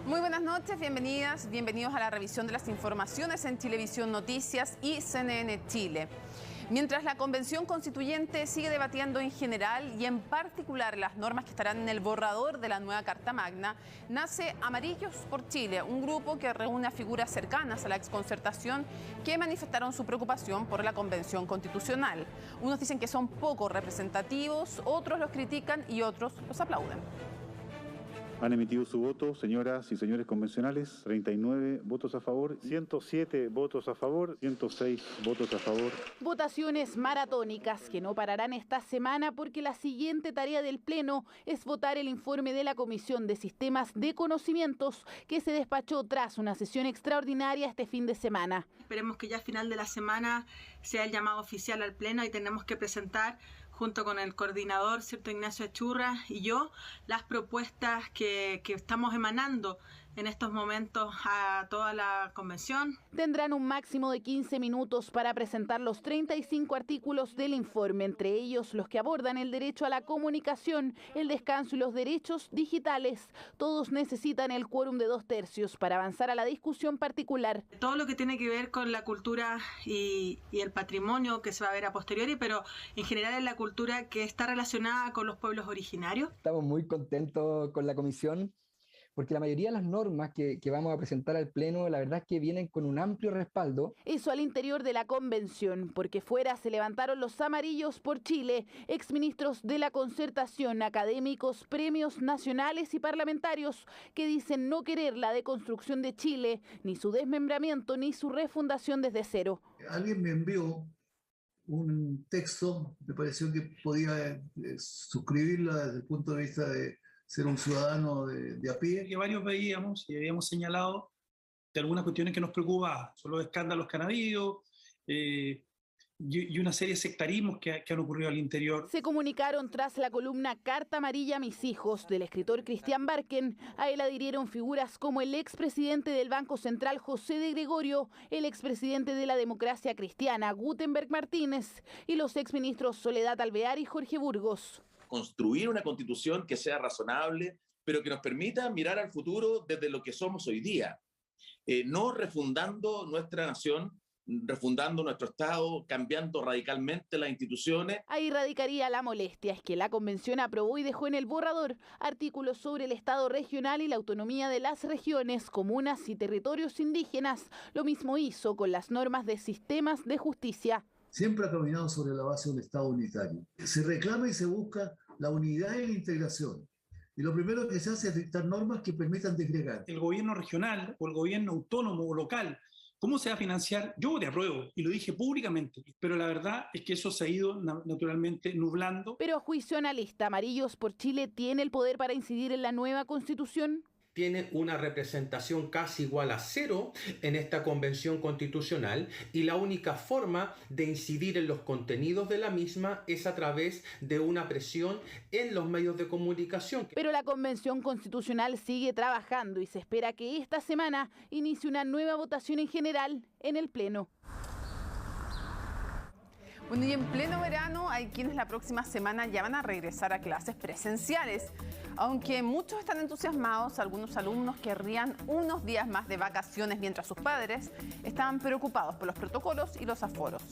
Muy buenas noches, bienvenidas, bienvenidos a la revisión de las informaciones en Chilevisión Noticias y CNN Chile. Mientras la Convención Constituyente sigue debatiendo en general y en particular las normas que estarán en el borrador de la nueva Carta Magna, nace Amarillos por Chile, un grupo que reúne a figuras cercanas a la exconcertación que manifestaron su preocupación por la Convención Constitucional. Unos dicen que son poco representativos, otros los critican y otros los aplauden. Han emitido su voto, señoras y señores convencionales, 39 votos a favor, 107 votos a favor, 106 votos a favor. Votaciones maratónicas que no pararán esta semana porque la siguiente tarea del Pleno es votar el informe de la Comisión de Sistemas de Conocimientos que se despachó tras una sesión extraordinaria este fin de semana. Esperemos que ya a final de la semana sea el llamado oficial al Pleno y tenemos que presentar junto con el coordinador, ¿cierto?, Ignacio Achurra y yo, las propuestas que estamos emanando en estos momentos a toda la convención. Tendrán un máximo de 15 minutos para presentar los 35 artículos del informe, entre ellos los que abordan el derecho a la comunicación, el descanso y los derechos digitales. Todos necesitan el quórum de 2/3 para avanzar a la discusión particular. Todo lo que tiene que ver con la cultura y el patrimonio que se va a ver a posteriori, pero en general es la cultura que está relacionada con los pueblos originarios. Estamos muy contentos con la comisión, porque la mayoría de las normas que vamos a presentar al Pleno, la verdad es que vienen con un amplio respaldo. Eso al interior de la convención, porque fuera se levantaron los Amarillos por Chile, exministros de la Concertación, académicos, premios nacionales y parlamentarios que dicen no querer la deconstrucción de Chile, ni su desmembramiento, ni su refundación desde cero. Alguien me envió un texto, me pareció que podía suscribirlo desde el punto de vista de ser un ciudadano de a pie. Que varios veíamos y habíamos señalado de algunas cuestiones que nos preocupaban, son los escándalos que han habido y una serie de sectarismos que han ocurrido al interior. Se comunicaron tras la columna Carta Amarilla a mis hijos del escritor Cristian Barken. A él adhirieron figuras como el expresidente del Banco Central José de Gregorio, el expresidente de la Democracia Cristiana Gutenberg Martínez y los exministros Soledad Alvear y Jorge Burgos. Construir una constitución que sea razonable, pero que nos permita mirar al futuro desde lo que somos hoy día, no refundando nuestra nación, refundando nuestro Estado, cambiando radicalmente las instituciones. Ahí radicaría la molestia, es que la Convención aprobó y dejó en el borrador artículos sobre el Estado regional y la autonomía de las regiones, comunas y territorios indígenas. Lo mismo hizo con las normas de sistemas de justicia. Siempre ha caminado sobre la base de un Estado unitario. Se reclama y se busca la unidad y la integración. Y lo primero que se hace es dictar normas que permitan desgregar. El gobierno regional o el gobierno autónomo o local, ¿cómo se va a financiar? Yo te apruebo, y lo dije públicamente, pero la verdad es que eso se ha ido naturalmente nublando. Pero a juicio analista, Amarillos por Chile tiene el poder para incidir en la nueva Constitución. Tienen una representación casi igual a 0 en esta convención constitucional y la única forma de incidir en los contenidos de la misma es a través de una presión en los medios de comunicación. Pero la convención constitucional sigue trabajando y se espera que esta semana inicie una nueva votación en general en el Pleno. Bueno, y en pleno verano hay quienes la próxima semana ya van a regresar a clases presenciales. Aunque muchos están entusiasmados, algunos alumnos querrían unos días más de vacaciones mientras sus padres estaban preocupados por los protocolos y los aforos.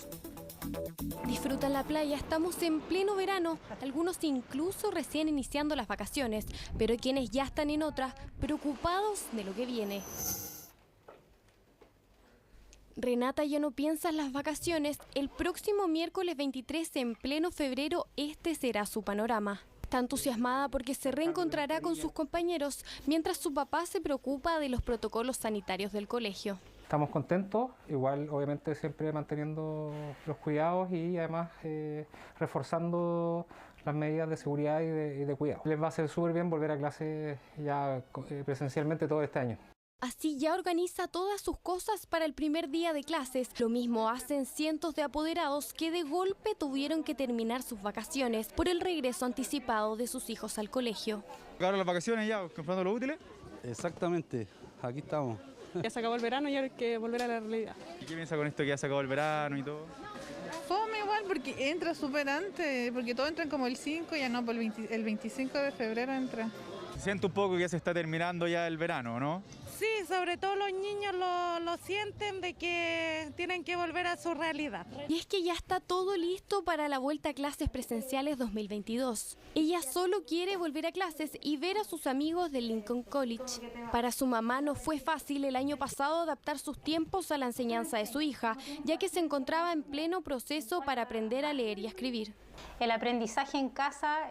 Disfrutan la playa, estamos en pleno verano, algunos incluso recién iniciando las vacaciones, pero hay quienes ya están en otras, preocupados de lo que viene. Renata ya no piensa en las vacaciones. El próximo miércoles 23, en pleno febrero, este será su panorama. Está entusiasmada porque se reencontrará con sus compañeros, mientras su papá se preocupa de los protocolos sanitarios del colegio. Estamos contentos, igual obviamente siempre manteniendo los cuidados y además reforzando las medidas de seguridad y de cuidado. Les va a hacer súper bien volver a clase ya presencialmente todo este año. Así ya organiza todas sus cosas para el primer día de clases. Lo mismo hacen cientos de apoderados que de golpe tuvieron que terminar sus vacaciones por el regreso anticipado de sus hijos al colegio. ¿Acabaron las vacaciones ya, comprando los útiles? Exactamente, aquí estamos. Ya se acabó el verano y ahora hay que volver a la realidad. ¿Y qué piensa con esto que ya se acabó el verano y todo? Fome igual porque entra súper antes, porque todos entran como el 5, ya no, el 25 de febrero entra. Se siente un poco que se está terminando ya el verano, ¿no? Sí, sobre todo los niños lo sienten de que tienen que volver a su realidad. Y es que ya está todo listo para la vuelta a clases presenciales 2022. Ella solo quiere volver a clases y ver a sus amigos del Lincoln College. Para su mamá no fue fácil el año pasado adaptar sus tiempos a la enseñanza de su hija, ya que se encontraba en pleno proceso para aprender a leer y a escribir. El aprendizaje en casa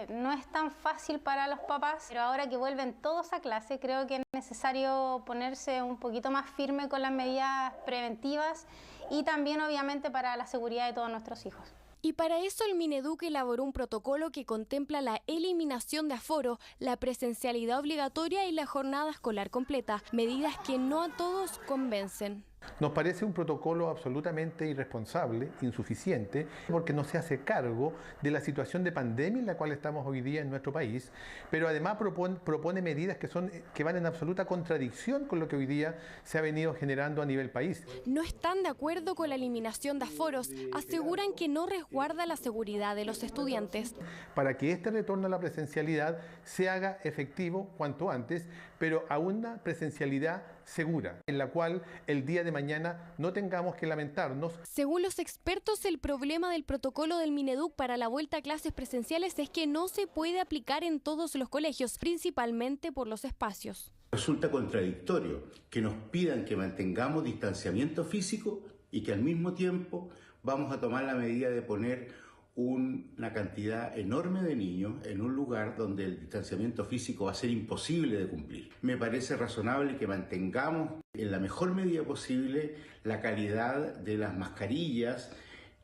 no es tan fácil para los papás, pero ahora que vuelven todos a clase, creo que es necesario ponerse un poquito más firme con las medidas preventivas y también obviamente para la seguridad de todos nuestros hijos. Y para eso el Mineduc elaboró un protocolo que contempla la eliminación de aforo, la presencialidad obligatoria y la jornada escolar completa, medidas que no a todos convencen. Nos parece un protocolo absolutamente irresponsable, insuficiente, porque no se hace cargo de la situación de pandemia en la cual estamos hoy día en nuestro país, pero además propone medidas que van en absoluta contradicción con lo que hoy día se ha venido generando a nivel país. No están de acuerdo con la eliminación de aforos, aseguran que no resguarda la seguridad de los estudiantes. Para que este retorno a la presencialidad se haga efectivo cuanto antes, pero a una presencialidad segura, en la cual el día de mañana no tengamos que lamentarnos. Según los expertos, el problema del protocolo del Mineduc para la vuelta a clases presenciales es que no se puede aplicar en todos los colegios, principalmente por los espacios. Resulta contradictorio que nos pidan que mantengamos distanciamiento físico y que al mismo tiempo vamos a tomar la medida de poner una cantidad enorme de niños en un lugar donde el distanciamiento físico va a ser imposible de cumplir. Me parece razonable que mantengamos en la mejor medida posible la calidad de las mascarillas,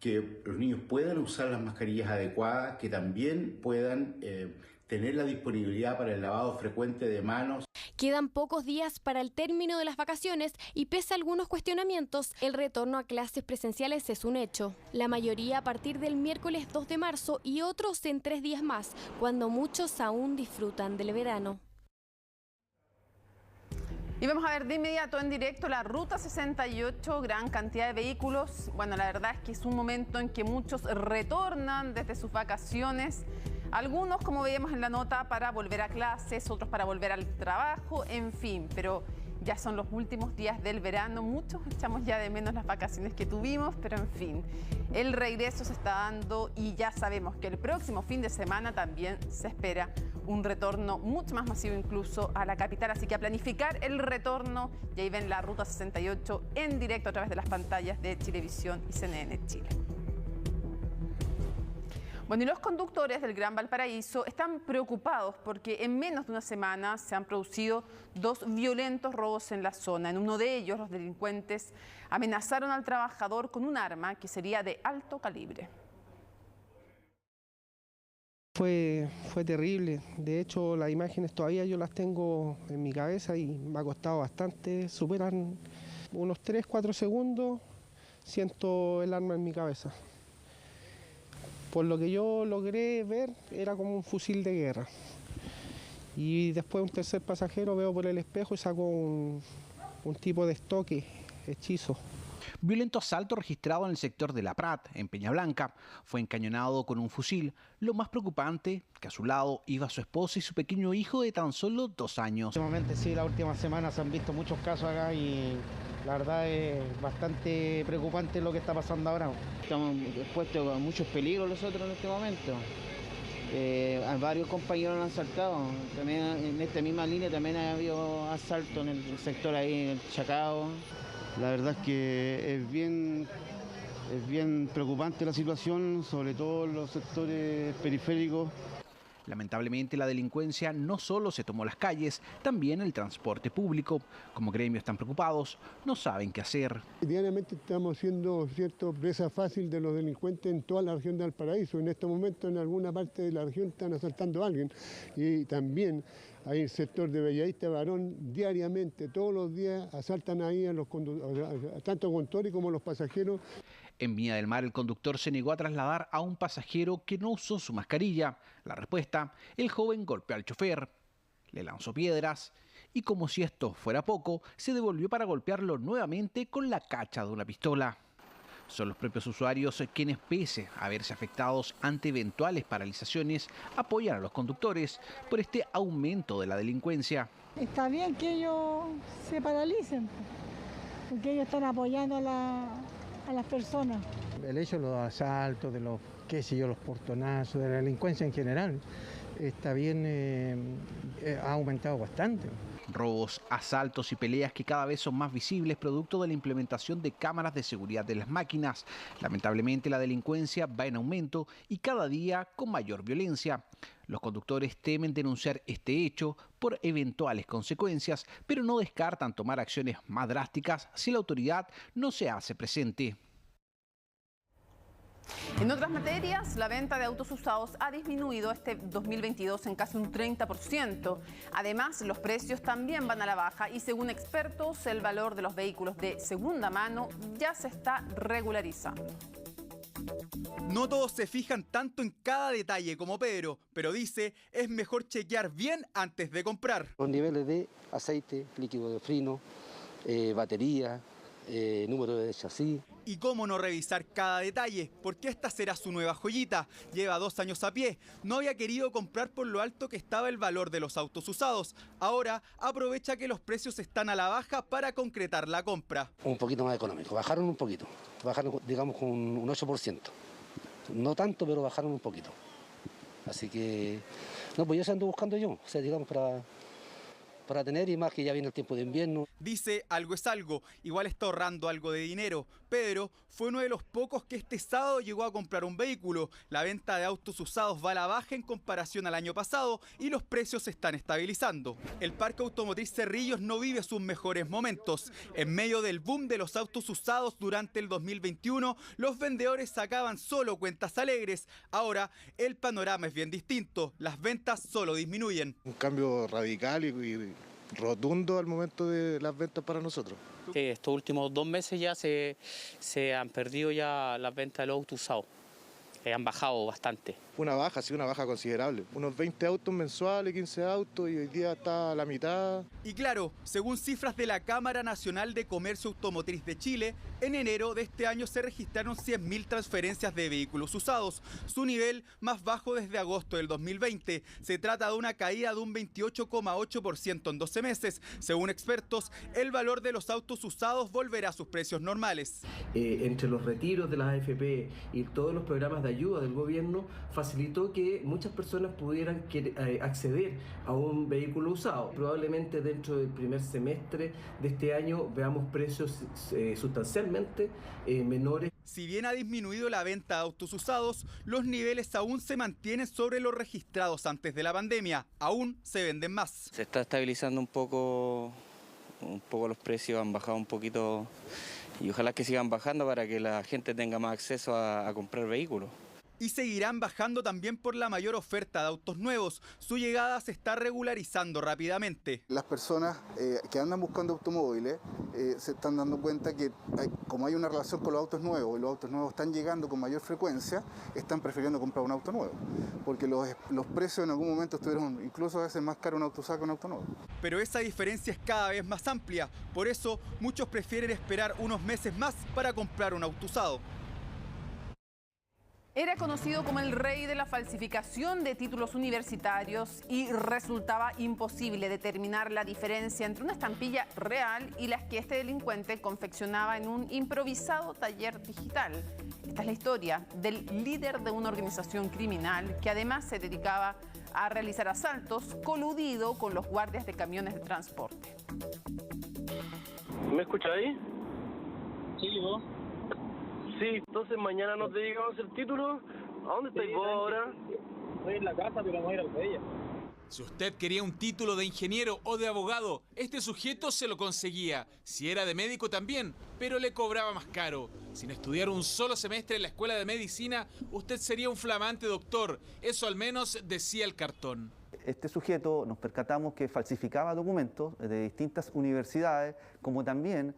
que los niños puedan usar las mascarillas adecuadas, que también puedan tener la disponibilidad para el lavado frecuente de manos. Quedan pocos días para el término de las vacaciones y pese a algunos cuestionamientos, el retorno a clases presenciales es un hecho. La mayoría a partir del miércoles 2 de marzo y otros en 3 días más, cuando muchos aún disfrutan del verano. Y vamos a ver de inmediato en directo la Ruta 68, gran cantidad de vehículos. Bueno, la verdad es que es un momento en que muchos retornan desde sus vacaciones. Algunos, como veíamos en la nota, para volver a clases, otros para volver al trabajo, en fin. Pero ya son los últimos días del verano. Muchos echamos ya de menos las vacaciones que tuvimos, pero en fin. El regreso se está dando y ya sabemos que el próximo fin de semana también se espera un retorno mucho más masivo incluso a la capital. Así que a planificar el retorno, y ahí ven la Ruta 68 en directo a través de las pantallas de Chilevisión y CNN Chile. Bueno, y los conductores del Gran Valparaíso están preocupados porque en menos de una semana se han producido 2 violentos robos en la zona. En uno de ellos, los delincuentes amenazaron al trabajador con un arma que sería de alto calibre. Fue terrible. De hecho, las imágenes todavía yo las tengo en mi cabeza y me ha costado bastante. Superan unos 3-4 segundos, siento el arma en mi cabeza. Por lo que yo logré ver, era como un fusil de guerra. Y después un tercer pasajero veo por el espejo y saco un tipo de estoque, hechizo. Violento asalto registrado en el sector de La Prat, en Peña Blanca. Fue encañonado con un fusil. Lo más preocupante, que a su lado iba su esposa y su pequeño hijo de tan solo 2 años. Últimamente sí, las últimas semanas se han visto muchos casos acá y la verdad es bastante preocupante lo que está pasando ahora. Estamos expuestos a muchos peligros nosotros en este momento. A varios compañeros han asaltado. También en esta misma línea también ha habido asalto en el sector ahí, en el Chacao. La verdad es que es bien preocupante la situación, sobre todo en los sectores periféricos. Lamentablemente la delincuencia no solo se tomó las calles, también el transporte público. Como gremios están preocupados, no saben qué hacer. Diariamente estamos siendo presa fácil de los delincuentes en toda la región de Valparaíso. En este momento en alguna parte de la región están asaltando a alguien. Y también hay el sector de Bellavista Barón, diariamente, todos los días asaltan ahí a tanto conductores como a los pasajeros. En Viña del Mar, el conductor se negó a trasladar a un pasajero que no usó su mascarilla. La respuesta, el joven golpeó al chofer, le lanzó piedras y, como si esto fuera poco, se devolvió para golpearlo nuevamente con la cacha de una pistola. Son los propios usuarios quienes, pese a verse afectados ante eventuales paralizaciones, apoyan a los conductores por este aumento de la delincuencia. Está bien que ellos se paralicen, porque ellos están apoyando a las personas. El hecho de los asaltos, de los, los portonazos, de la delincuencia en general, está bien, ha aumentado bastante. Robos, asaltos y peleas que cada vez son más visibles producto de la implementación de cámaras de seguridad de las máquinas. Lamentablemente la delincuencia va en aumento y cada día con mayor violencia. Los conductores temen denunciar este hecho por eventuales consecuencias, pero no descartan tomar acciones más drásticas si la autoridad no se hace presente. En otras materias, la venta de autos usados ha disminuido este 2022 en casi un 30%. Además, los precios también van a la baja y según expertos, el valor de los vehículos de segunda mano ya se está regularizando. No todos se fijan tanto en cada detalle como Pedro, pero dice es mejor chequear bien antes de comprar. Los niveles de aceite, líquido de freno, batería, número de chasis. Y cómo no revisar cada detalle, porque esta será su nueva joyita. Lleva 2 años a pie. No había querido comprar por lo alto que estaba el valor de los autos usados. Ahora aprovecha que los precios están a la baja para concretar la compra. Un poquito más económico, bajaron un poquito. Bajaron, digamos, con un 8%. No tanto, pero bajaron un poquito. Así que, no, pues yo se ando buscando yo, o sea, digamos, para tener, y más que ya viene el tiempo de invierno. Dice, algo es algo, igual está ahorrando algo de dinero. Pedro fue uno de los pocos que este sábado llegó a comprar un vehículo. La venta de autos usados va a la baja en comparación al año pasado y los precios se están estabilizando. El parque automotriz Cerrillos no vive sus mejores momentos. En medio del boom de los autos usados durante el 2021, los vendedores sacaban solo cuentas alegres. Ahora el panorama es bien distinto, las ventas solo disminuyen. Un cambio radical y rotundo al momento de las ventas para nosotros. Estos últimos 2 meses ya se han perdido ya las ventas de los autos usados. Han bajado bastante. Una baja, sí, una baja considerable. Unos 20 autos mensuales, 15 autos y hoy día está a la mitad. Y claro, según cifras de la Cámara Nacional de Comercio Automotriz de Chile, en enero de este año se registraron 100.000 transferencias de vehículos usados, su nivel más bajo desde agosto del 2020. Se trata de una caída de un 28,8% en 12 meses. Según expertos, el valor de los autos usados volverá a sus precios normales. Entre los retiros de las AFP y todos los programas de ayuda del gobierno, facilitó que muchas personas pudieran acceder a un vehículo usado. Probablemente dentro del primer semestre de este año veamos precios sustancialmente menores. Si bien ha disminuido la venta de autos usados, los niveles aún se mantienen sobre los registrados antes de la pandemia. Aún se venden más. Se está estabilizando un poco los precios, han bajado un poquito y ojalá que sigan bajando para que la gente tenga más acceso a comprar vehículos. Y seguirán bajando también por la mayor oferta de autos nuevos. Su llegada se está regularizando rápidamente. Las personas que andan buscando automóviles se están dando cuenta que como hay una relación con los autos nuevos y los autos nuevos están llegando con mayor frecuencia, están prefiriendo comprar un auto nuevo. Porque los precios en algún momento estuvieron incluso a veces más caro un auto usado que un auto nuevo. Pero esa diferencia es cada vez más amplia. Por eso muchos prefieren esperar unos meses más para comprar un auto usado. Era conocido como el rey de la falsificación de títulos universitarios y resultaba imposible determinar la diferencia entre una estampilla real y las que este delincuente confeccionaba en un improvisado taller digital. Esta es la historia del líder de una organización criminal que además se dedicaba a realizar asaltos coludido con los guardias de camiones de transporte. ¿Me escucháis? Sí, vos. Sí, entonces mañana nos dedicamos el título. ¿A dónde estáis vos ahora? Estoy en la casa, pero vamos a ir al de ella. Si usted quería un título de ingeniero o de abogado, este sujeto se lo conseguía. Si era de médico también, pero le cobraba más caro. Sin estudiar un solo semestre en la escuela de medicina, usted sería un flamante doctor. Eso al menos decía el cartón. Este sujeto nos percatamos que falsificaba documentos de distintas universidades, como también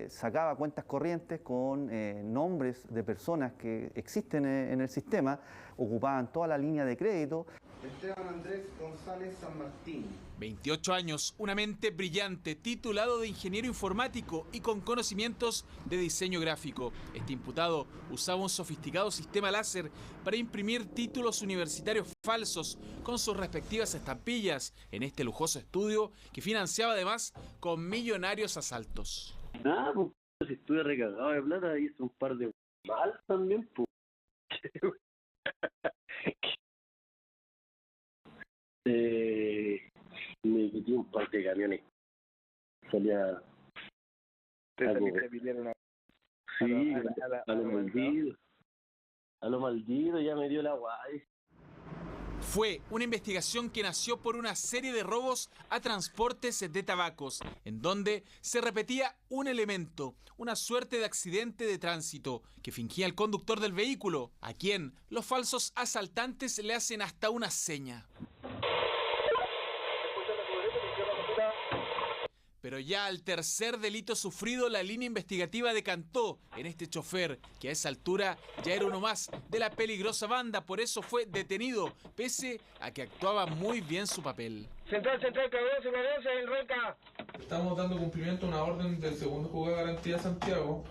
sacaba cuentas corrientes con nombres de personas que existen en el sistema, ocupaban toda la línea de crédito. Esteban Andrés González San Martín. 28 años, una mente brillante, titulado de ingeniero informático y con conocimientos de diseño gráfico. Este imputado usaba un sofisticado sistema láser para imprimir títulos universitarios falsos con sus respectivas estampillas en este lujoso estudio que financiaba además con millonarios asaltos. Nada, pues si estuve recagado de plata, hice un par de mal también, pues. Me metí un par de camiones. Salía. Te pidieron una. Sí, a lo maldito. A lo maldito ya me dio la guay. Fue una investigación que nació por una serie de robos a transportes de tabacos, en donde se repetía un elemento, una suerte de accidente de tránsito que fingía el conductor del vehículo, a quien los falsos asaltantes le hacen hasta una seña. Pero ya al tercer delito sufrido, la línea investigativa decantó en este chofer, que a esa altura ya era uno más de la peligrosa banda, por eso fue detenido, pese a que actuaba muy bien su papel. Central, cabeza, el Renca. Estamos dando cumplimiento a una orden del segundo juzgado de garantía de Santiago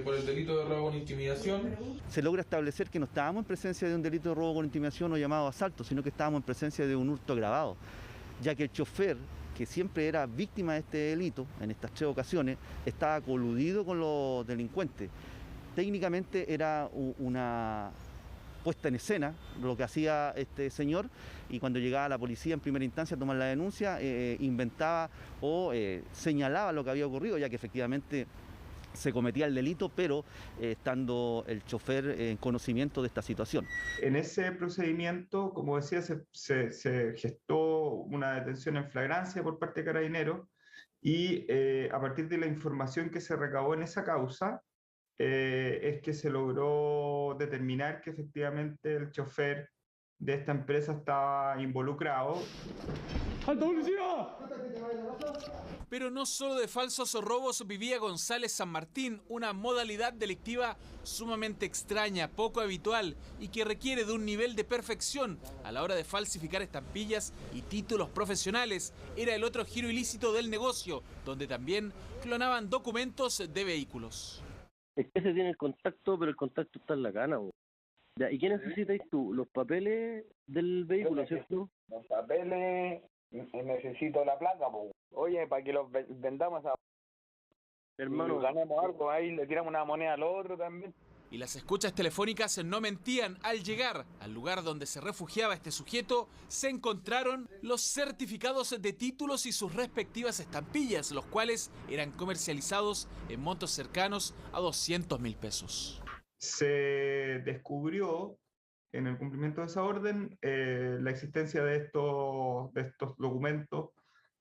por el delito de robo con intimidación. Se logra establecer que no estábamos en presencia de un delito de robo con intimidación o llamado asalto, sino que estábamos en presencia de un hurto agravado, ya que el chofer, que siempre era víctima de este delito, en estas 3 ocasiones, estaba coludido con los delincuentes. Técnicamente era una puesta en escena lo que hacía este señor, y cuando llegaba la policía en primera instancia a tomar la denuncia, inventaba o señalaba lo que había ocurrido, ya que efectivamente se cometía el delito, pero estando el chofer en conocimiento de esta situación. En ese procedimiento, como decía, se gestó una detención en flagrancia por parte de Carabineros y a partir de la información que se recabó en esa causa, es que se logró determinar que efectivamente el chofer de esta empresa estaba involucrado. ¡Alta policía! Pero no solo de falsos robos vivía González San Martín, una modalidad delictiva sumamente extraña, poco habitual y que requiere de un nivel de perfección a la hora de falsificar estampillas y títulos profesionales. Era el otro giro ilícito del negocio, donde también clonaban documentos de vehículos. Es que se tiene el contacto, pero el contacto está en la cana, bo. ¿Y qué necesitas tú? Los papeles del vehículo, ¿cierto? Los papeles, necesito la placa, po. Oye, para que los vendamos a... Hermano, ganemos algo, ahí le tiramos una moneda al otro también. Y las escuchas telefónicas no mentían. Al llegar al lugar donde se refugiaba este sujeto, se encontraron los certificados de títulos y sus respectivas estampillas, los cuales eran comercializados en montos cercanos a 200.000 pesos. Se descubrió en el cumplimiento de esa orden la existencia de estos documentos,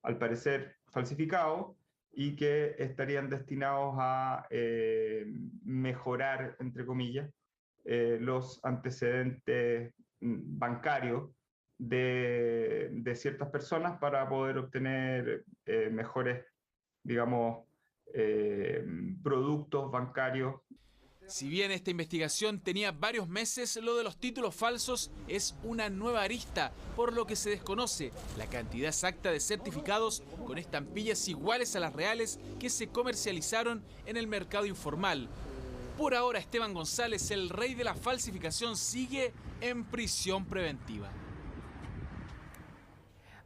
al parecer falsificados, y que estarían destinados a mejorar, entre comillas, los antecedentes bancarios de ciertas personas para poder obtener mejores, digamos, productos bancarios. Si bien esta investigación tenía varios meses, lo de los títulos falsos es una nueva arista, por lo que se desconoce la cantidad exacta de certificados con estampillas iguales a las reales que se comercializaron en el mercado informal. Por ahora, Esteban González, el rey de la falsificación, sigue en prisión preventiva.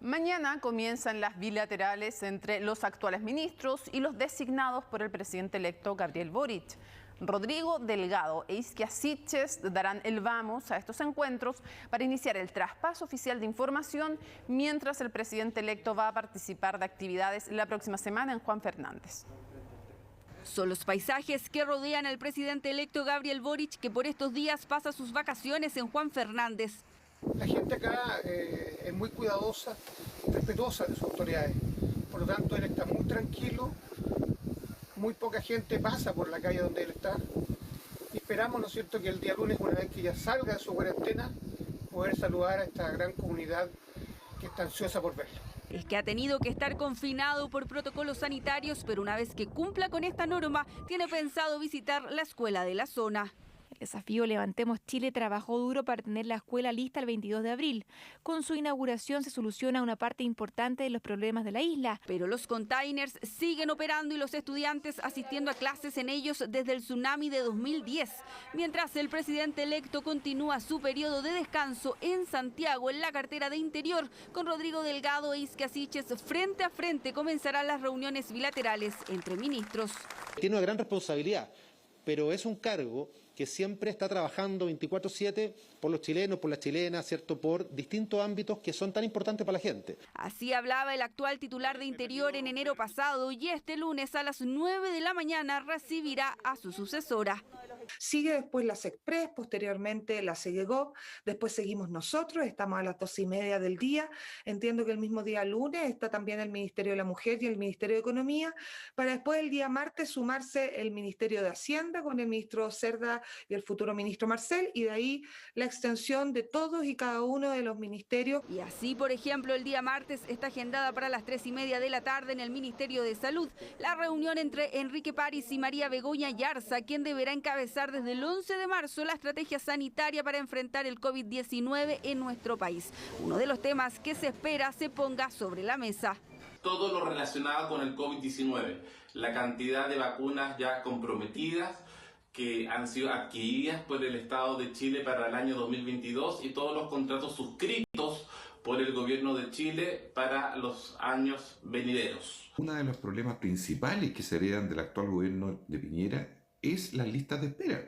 Mañana comienzan las bilaterales entre los actuales ministros y los designados por el presidente electo Gabriel Boric. Rodrigo Delgado e Isquia Siches darán el vamos a estos encuentros para iniciar el traspaso oficial de información, mientras el presidente electo va a participar de actividades la próxima semana en Juan Fernández. Son los paisajes que rodean al presidente electo Gabriel Boric, que por estos días pasa sus vacaciones en Juan Fernández. La gente acá es muy cuidadosa, respetuosa de sus autoridades. Por lo tanto, él está muy tranquilo. Muy poca gente pasa por la calle donde él está. Y esperamos, ¿no es cierto?, que el día lunes, una vez que ya salga de su cuarentena, poder saludar a esta gran comunidad que está ansiosa por verlo. Es que ha tenido que estar confinado por protocolos sanitarios, pero una vez que cumpla con esta norma, tiene pensado visitar la escuela de la zona. El desafío Levantemos Chile trabajó duro para tener la escuela lista el 22 de abril. Con su inauguración se soluciona una parte importante de los problemas de la isla. Pero los containers siguen operando y los estudiantes asistiendo a clases en ellos desde el tsunami de 2010. Mientras el presidente electo continúa su periodo de descanso en Santiago, en la cartera de Interior, con Rodrigo Delgado e Isquia Siches frente a frente comenzarán las reuniones bilaterales entre ministros. Tiene una gran responsabilidad, pero es un cargo que siempre está trabajando 24/7 por los chilenos, por las chilenas, ¿cierto?, por distintos ámbitos que son tan importantes para la gente. Así hablaba el actual titular de Interior en enero pasado y este lunes a las 9 de la mañana recibirá a su sucesora. Sigue después la SECPRES, posteriormente la SEGEGOV, después seguimos nosotros, estamos a las 12:30 del día. Entiendo que el mismo día lunes está también el Ministerio de la Mujer y el Ministerio de Economía, para después el día martes sumarse el Ministerio de Hacienda con el ministro Cerda y el futuro ministro Marcel, y de ahí la extensión de todos y cada uno de los ministerios. Y así, por ejemplo, el día martes está agendada para las 3:30 de la tarde en el Ministerio de Salud la reunión entre Enrique París y María Begoña Yarza, quien deberá encabezar desde el 11 de marzo la estrategia sanitaria para enfrentar el COVID-19 en nuestro país. Uno de los temas que se espera se ponga sobre la mesa. Todo lo relacionado con el COVID-19, la cantidad de vacunas ya comprometidas que han sido adquiridas por el Estado de Chile para el año 2022 y todos los contratos suscritos por el gobierno de Chile para los años venideros. Uno de los problemas principales que se heredan del actual gobierno de Piñera es las listas de espera.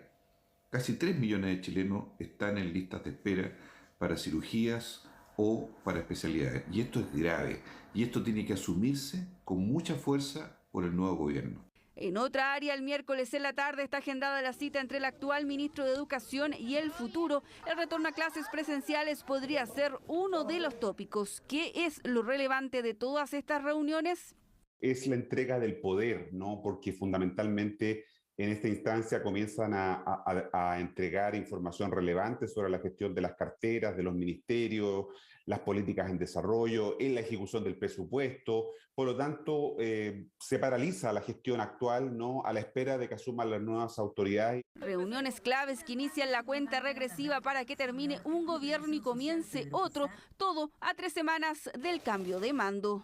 Casi 3 millones de chilenos están en listas de espera para cirugías o para especialidades. Y esto es grave. Y esto tiene que asumirse con mucha fuerza por el nuevo gobierno. En otra área, el miércoles en la tarde está agendada la cita entre el actual ministro de Educación y el futuro. El retorno a clases presenciales podría ser uno de los tópicos. ¿Qué es lo relevante de todas estas reuniones? Es la entrega del poder, ¿no? Porque fundamentalmente en esta instancia comienzan a entregar información relevante sobre la gestión de las carteras, de los ministerios, las políticas en desarrollo, en la ejecución del presupuesto. Por lo tanto, se paraliza la gestión actual, ¿no?, a la espera de que asuman las nuevas autoridades. Reuniones claves que inician la cuenta regresiva para que termine un gobierno y comience otro, todo a 3 semanas del cambio de mando.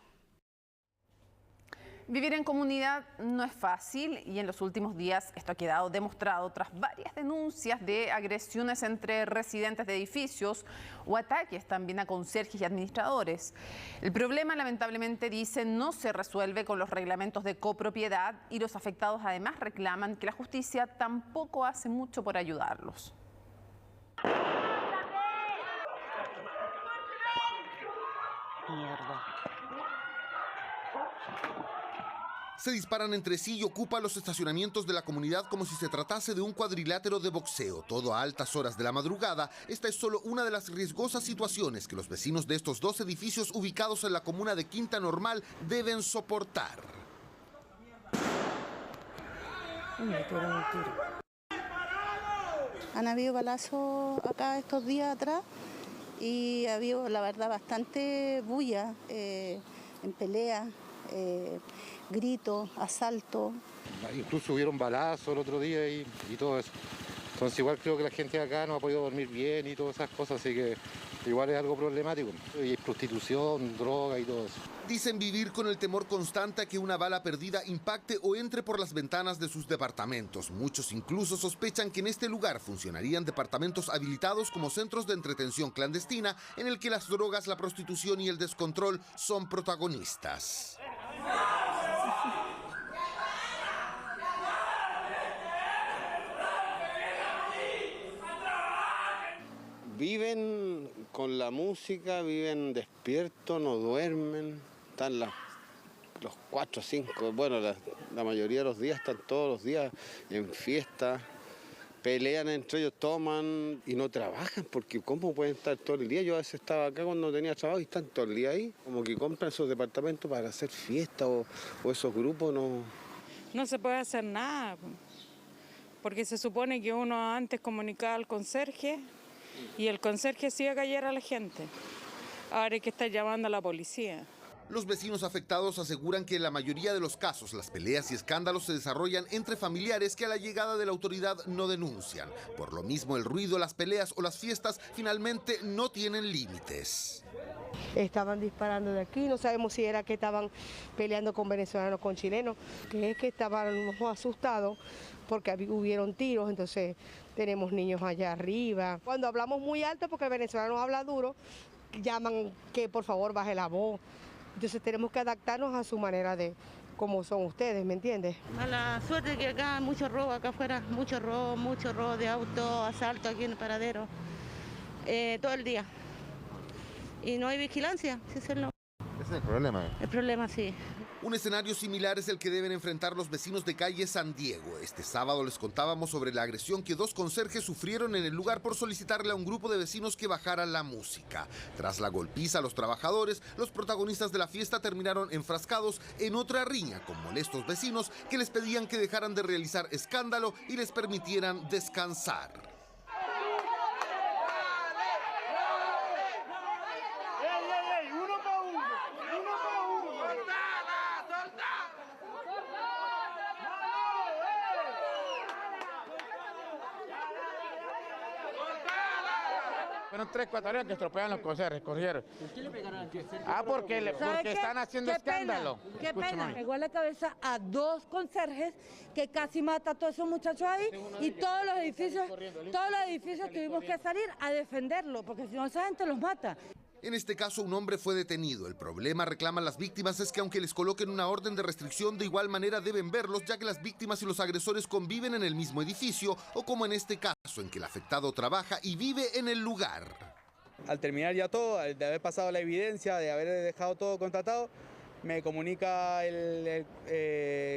Vivir en comunidad no es fácil y en los últimos días esto ha quedado demostrado tras varias denuncias de agresiones entre residentes de edificios o ataques también a conserjes y administradores. El problema, lamentablemente, dicen, no se resuelve con los reglamentos de copropiedad y los afectados además reclaman que la justicia tampoco hace mucho por ayudarlos. Mierda. Se disparan entre sí y ocupan los estacionamientos de la comunidad como si se tratase de un cuadrilátero de boxeo. Todo a altas horas de la madrugada. Esta es solo una de las riesgosas situaciones que los vecinos de estos 2 edificios ubicados en la comuna de Quinta Normal deben soportar. Han habido balazos acá estos días atrás y ha habido, la verdad, bastante bulla en pelea. Gritos, asaltos. Incluso hubieron balazos el otro día y todo eso. Entonces igual creo que la gente de acá no ha podido dormir bien y todas esas cosas, así que igual es algo problemático. Y hay prostitución, droga y todo eso. Dicen vivir con el temor constante a que una bala perdida impacte o entre por las ventanas de sus departamentos. Muchos incluso sospechan que en este lugar funcionarían departamentos habilitados como centros de entretención clandestina en el que las drogas, la prostitución y el descontrol son protagonistas. Viven con la música, viven despiertos, no duermen, están los 4 o 5, bueno, la mayoría de los días están todos los días en fiesta, pelean entre ellos, toman y no trabajan, porque ¿cómo pueden estar todo el día? Yo a veces estaba acá cuando tenía trabajo y están todo el día ahí, como que compran esos departamentos para hacer fiesta o esos grupos, no se puede hacer nada, porque se supone que uno antes comunicaba al conserje y el conserje hacía callar a la gente. Ahora hay que estar llamando a la policía. Los vecinos afectados aseguran que en la mayoría de los casos las peleas y escándalos se desarrollan entre familiares que a la llegada de la autoridad no denuncian. Por lo mismo, el ruido, las peleas o las fiestas finalmente no tienen límites. Estaban disparando de aquí, no sabemos si era que estaban peleando con venezolanos, con chilenos, que es que estaban asustados porque hubieron tiros, entonces tenemos niños allá arriba. Cuando hablamos muy alto, porque el venezolano habla duro, llaman que por favor baje la voz. Entonces tenemos que adaptarnos a su manera de cómo son ustedes, ¿me entiendes? Mala suerte que acá hay mucho robo, acá afuera, mucho robo de auto, asalto aquí en el paradero, todo el día. Y no hay vigilancia, ese es el problema. El problema, sí. Un escenario similar es el que deben enfrentar los vecinos de calle San Diego. Este sábado les contábamos sobre la agresión que 2 conserjes sufrieron en el lugar por solicitarle a un grupo de vecinos que bajaran la música. Tras la golpiza a los trabajadores, los protagonistas de la fiesta terminaron enfrascados en otra riña con molestos vecinos que les pedían que dejaran de realizar escándalo y les permitieran descansar. Fueron 3 ecuatorianos que estropearon los conserjes, corrieron. ¿Por qué le pegaron al conserje? Porque están haciendo escándalo. Qué pena, pegó en la cabeza a 2 conserjes que casi mata a todos esos muchachos ahí y todos los edificios tuvimos que salir a defenderlo, porque si no esa gente los mata. En este caso, un hombre fue detenido. El problema, reclaman las víctimas, es que aunque les coloquen una orden de restricción, de igual manera deben verlos, ya que las víctimas y los agresores conviven en el mismo edificio, o como en este caso, en que el afectado trabaja y vive en el lugar. Al terminar ya todo, de haber pasado la evidencia, de haber dejado todo contratado, me comunica el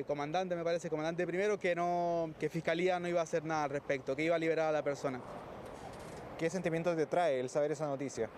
comandante, me parece, comandante primero, que Fiscalía no iba a hacer nada al respecto, que iba a liberar a la persona. ¿Qué sentimientos te trae el saber esa noticia?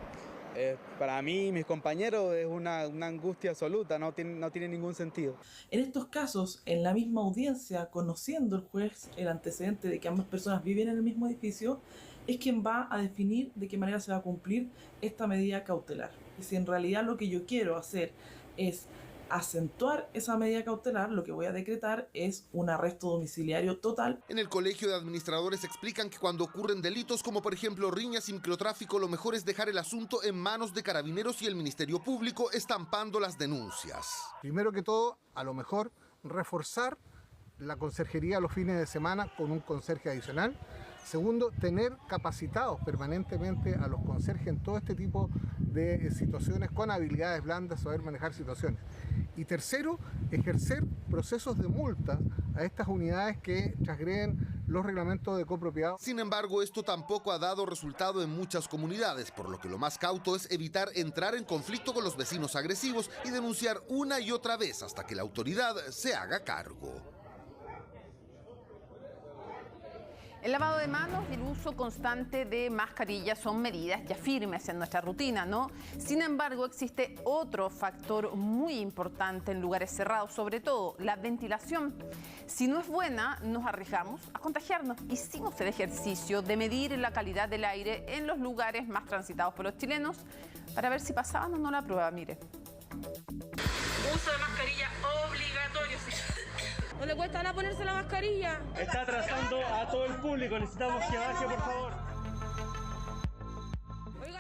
Para mí y mis compañeros es una angustia absoluta, no tiene ningún sentido. En estos casos, en la misma audiencia, conociendo el juez el antecedente de que ambas personas viven en el mismo edificio, es quien va a definir de qué manera se va a cumplir esta medida cautelar. Y si en realidad lo que yo quiero hacer es acentuar esa medida cautelar, lo que voy a decretar es un arresto domiciliario total. En el Colegio de Administradores explican que cuando ocurren delitos como por ejemplo riñas y microtráfico, lo mejor es dejar el asunto en manos de Carabineros y el Ministerio Público, estampando las denuncias. Primero que todo, a lo mejor reforzar la conserjería los fines de semana con un conserje adicional. Segundo, tener capacitados permanentemente a los conserjes en todo este tipo de situaciones con habilidades blandas, saber manejar situaciones. Y tercero, ejercer procesos de multa a estas unidades que transgreden los reglamentos de copropiedad. Sin embargo, esto tampoco ha dado resultado en muchas comunidades, por lo que lo más cauto es evitar entrar en conflicto con los vecinos agresivos y denunciar una y otra vez hasta que la autoridad se haga cargo. El lavado de manos y el uso constante de mascarillas son medidas ya firmes en nuestra rutina, ¿no? Sin embargo, existe otro factor muy importante en lugares cerrados, sobre todo la ventilación. Si no es buena, nos arriesgamos a contagiarnos. Hicimos el ejercicio de medir la calidad del aire en los lugares más transitados por los chilenos para ver si pasaban o no la prueba, mire. Uso de mascarilla obligatorio. ¿No le cuesta nada ponerse la mascarilla? Está atrasando a todo el público, necesitamos que baje, por favor.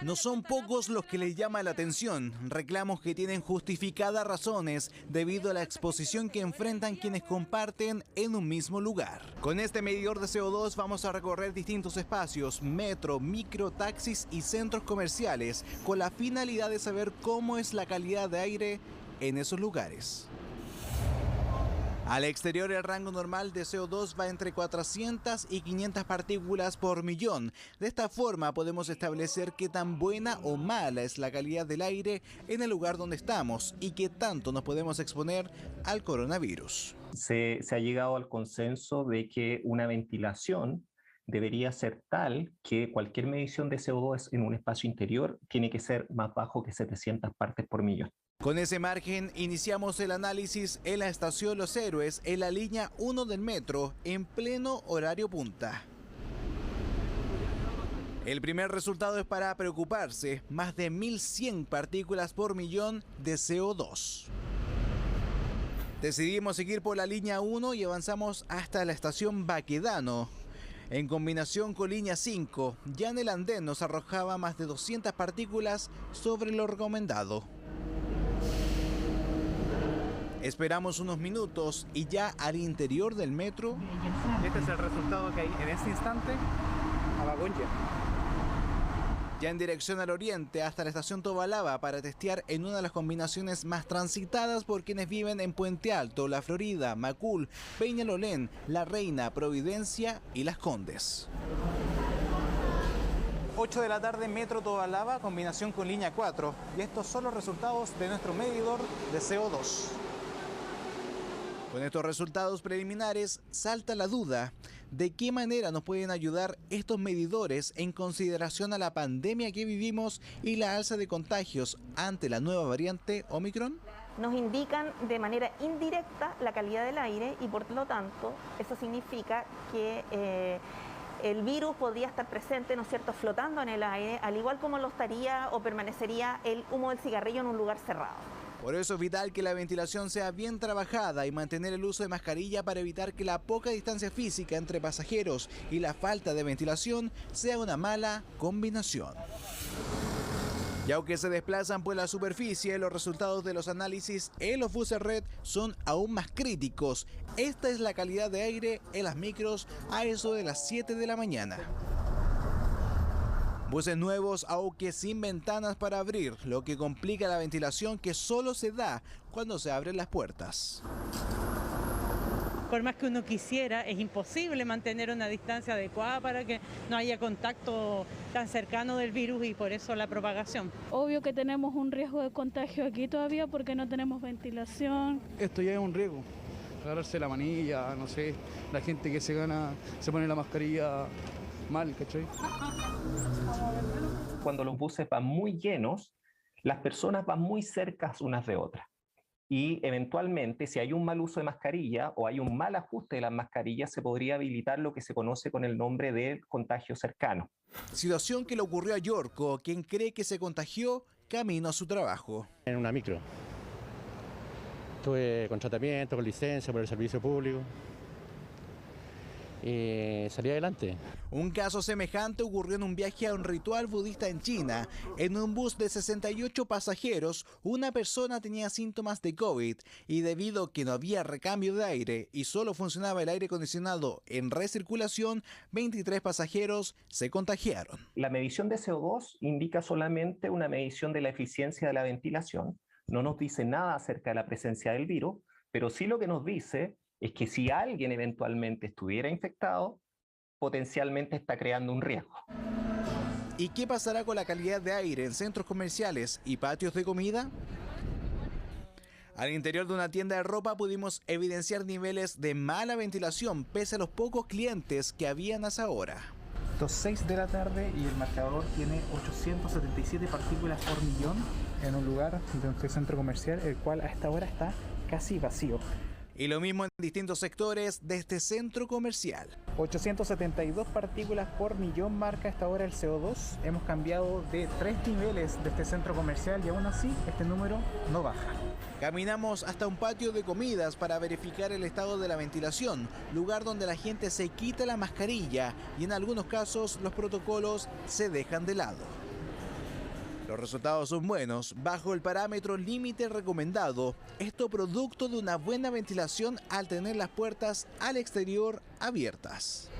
No son pocos los que les llama la atención, reclamos que tienen justificadas razones debido a la exposición que enfrentan quienes comparten en un mismo lugar. Con este medidor de CO2 vamos a recorrer distintos espacios, metro, micro, taxis y centros comerciales, con la finalidad de saber cómo es la calidad de aire en esos lugares. Al exterior, el rango normal de CO2 va entre 400 y 500 partículas por millón. De esta forma podemos establecer qué tan buena o mala es la calidad del aire en el lugar donde estamos y qué tanto nos podemos exponer al coronavirus. Se ha llegado al consenso de que una ventilación debería ser tal que cualquier medición de CO2 en un espacio interior tiene que ser más bajo que 700 partes por millón. Con ese margen, iniciamos el análisis en la estación Los Héroes, en la línea 1 del metro, en pleno horario punta. El primer resultado es para preocuparse, más de 1.100 partículas por millón de CO2. Decidimos seguir por la línea 1 y avanzamos hasta la estación Baquedano. En combinación con línea 5, ya en el andén nos arrojaba más de 200 partículas sobre lo recomendado. Esperamos unos minutos y ya al interior del metro. Este es el resultado que hay en este instante a Bagunja. Ya en dirección al oriente hasta la estación Tobalaba para testear en una de las combinaciones más transitadas por quienes viven en Puente Alto, La Florida, Macul, Peñalolén, La Reina, Providencia y Las Condes. 8 de la tarde, Metro Tobalaba, combinación con línea 4. Y estos son los resultados de nuestro medidor de CO2. Con estos resultados preliminares salta la duda de qué manera nos pueden ayudar estos medidores en consideración a la pandemia que vivimos y la alza de contagios ante la nueva variante Omicron. Nos indican de manera indirecta la calidad del aire y por lo tanto eso significa que el virus podría estar presente, ¿no es cierto?, flotando en el aire, al igual como lo estaría o permanecería el humo del cigarrillo en un lugar cerrado. Por eso es vital que la ventilación sea bien trabajada y mantener el uso de mascarilla para evitar que la poca distancia física entre pasajeros y la falta de ventilación sea una mala combinación. Y aunque se desplazan por la superficie, los resultados de los análisis en los buses red son aún más críticos. Esta es la calidad de aire en las micros a eso de las 7 de la mañana. Buses nuevos, aunque sin ventanas para abrir, lo que complica la ventilación que solo se da cuando se abren las puertas. Por más que uno quisiera, es imposible mantener una distancia adecuada para que no haya contacto tan cercano del virus y por eso la propagación. Obvio que tenemos un riesgo de contagio aquí todavía porque no tenemos ventilación. Esto ya es un riesgo, agarrarse la manilla, no sé, la gente que se pone la mascarilla mal, ¿cachai? Cuando los buses van muy llenos, las personas van muy cercas unas de otras. Y eventualmente, si hay un mal uso de mascarilla o hay un mal ajuste de las mascarillas, se podría habilitar lo que se conoce con el nombre de contagio cercano. Situación que le ocurrió a Yorko, quien cree que se contagió camino a su trabajo. En una micro. Estuve con tratamiento, con licencia por el servicio público. Y salí adelante. Un caso semejante ocurrió en un viaje a un ritual budista en China. En un bus de 68 pasajeros, una persona tenía síntomas de COVID y debido a que no había recambio de aire y solo funcionaba el aire acondicionado en recirculación, 23 pasajeros se contagiaron. La medición de CO2 indica solamente una medición de la eficiencia de la ventilación. No nos dice nada acerca de la presencia del virus, pero sí lo que nos dice es que si alguien eventualmente estuviera infectado, potencialmente está creando un riesgo. ¿Y qué pasará con la calidad de aire en centros comerciales y patios de comida? Al interior de una tienda de ropa pudimos evidenciar niveles de mala ventilación pese a los pocos clientes que habían hasta ahora. 6 de la tarde y el marcador tiene 877 partículas por millón en un lugar de un centro comercial, el cual a esta hora está casi vacío. Y lo mismo en distintos sectores de este centro comercial. 872 partículas por millón marca hasta ahora el CO2. Hemos cambiado de 3 niveles de este centro comercial y aún así este número no baja. Caminamos hasta un patio de comidas para verificar el estado de la ventilación, lugar donde la gente se quita la mascarilla y en algunos casos los protocolos se dejan de lado. Los resultados son buenos, bajo el parámetro límite recomendado, esto producto de una buena ventilación al tener las puertas al exterior abiertas.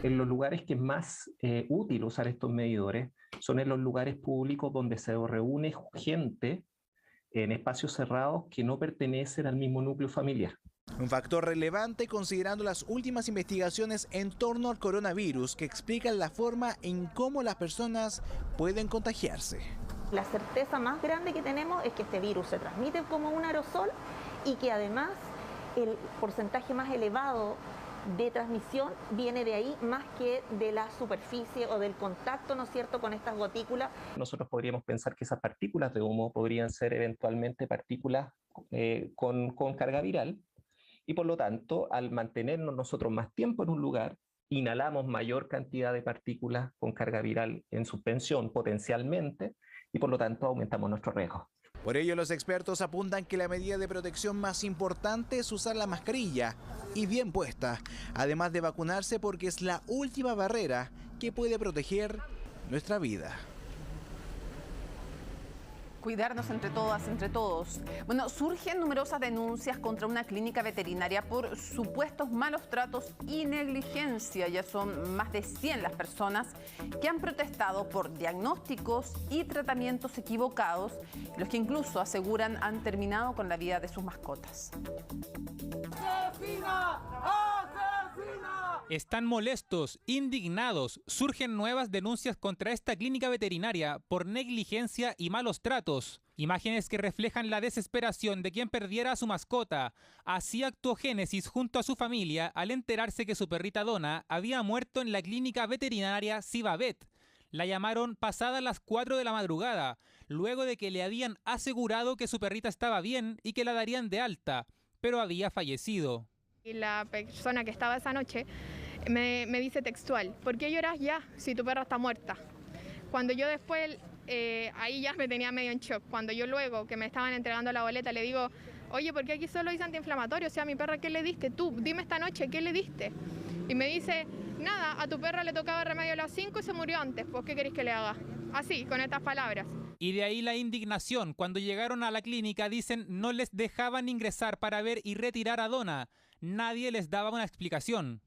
En los lugares que es más útil usar estos medidores son en los lugares públicos donde se reúne gente en espacios cerrados que no pertenecen al mismo núcleo familiar. Un factor relevante considerando las últimas investigaciones en torno al coronavirus que explican la forma en cómo las personas pueden contagiarse. La certeza más grande que tenemos es que este virus se transmite como un aerosol y que además el porcentaje más elevado de transmisión viene de ahí más que de la superficie o del contacto, ¿no es cierto?, con estas gotículas. Nosotros podríamos pensar que esas partículas de humo podrían ser eventualmente partículas con carga viral. Y por lo tanto, al mantenernos nosotros más tiempo en un lugar, inhalamos mayor cantidad de partículas con carga viral en suspensión potencialmente y por lo tanto aumentamos nuestro riesgo. Por ello, los expertos apuntan que la medida de protección más importante es usar la mascarilla y bien puesta, además de vacunarse porque es la última barrera que puede proteger nuestra vida. Cuidarnos entre todas, entre todos. Bueno, surgen numerosas denuncias contra una clínica veterinaria por supuestos malos tratos y negligencia. Ya son más de 100 las personas que han protestado por diagnósticos y tratamientos equivocados, los que incluso aseguran han terminado con la vida de sus mascotas. Están molestos, indignados. Surgen nuevas denuncias contra esta clínica veterinaria por negligencia y malos tratos. Imágenes que reflejan la desesperación de quien perdiera a su mascota. Así actuó Génesis junto a su familia al enterarse que su perrita Donna había muerto en la clínica veterinaria Sivavet. La llamaron pasadas las 4 de la madrugada, luego de que le habían asegurado que su perrita estaba bien y que la darían de alta, pero había fallecido. Y la persona que estaba esa noche me dice textual, ¿por qué lloras ya si tu perra está muerta? Cuando yo después, ahí ya me tenía medio en shock. Cuando yo luego, que me estaban entregando la boleta, le digo, oye, ¿por qué aquí solo dice antiinflamatorio? O sea, a mi perra, ¿qué le diste? Tú, dime esta noche, ¿qué le diste? Y me dice, nada, a tu perra le tocaba remedio a las 5 y se murió antes, pues ¿qué querés que le haga? Así, con estas palabras. Y de ahí la indignación. Cuando llegaron a la clínica, dicen, no les dejaban ingresar para ver y retirar a Donna. Nadie les daba una explicación.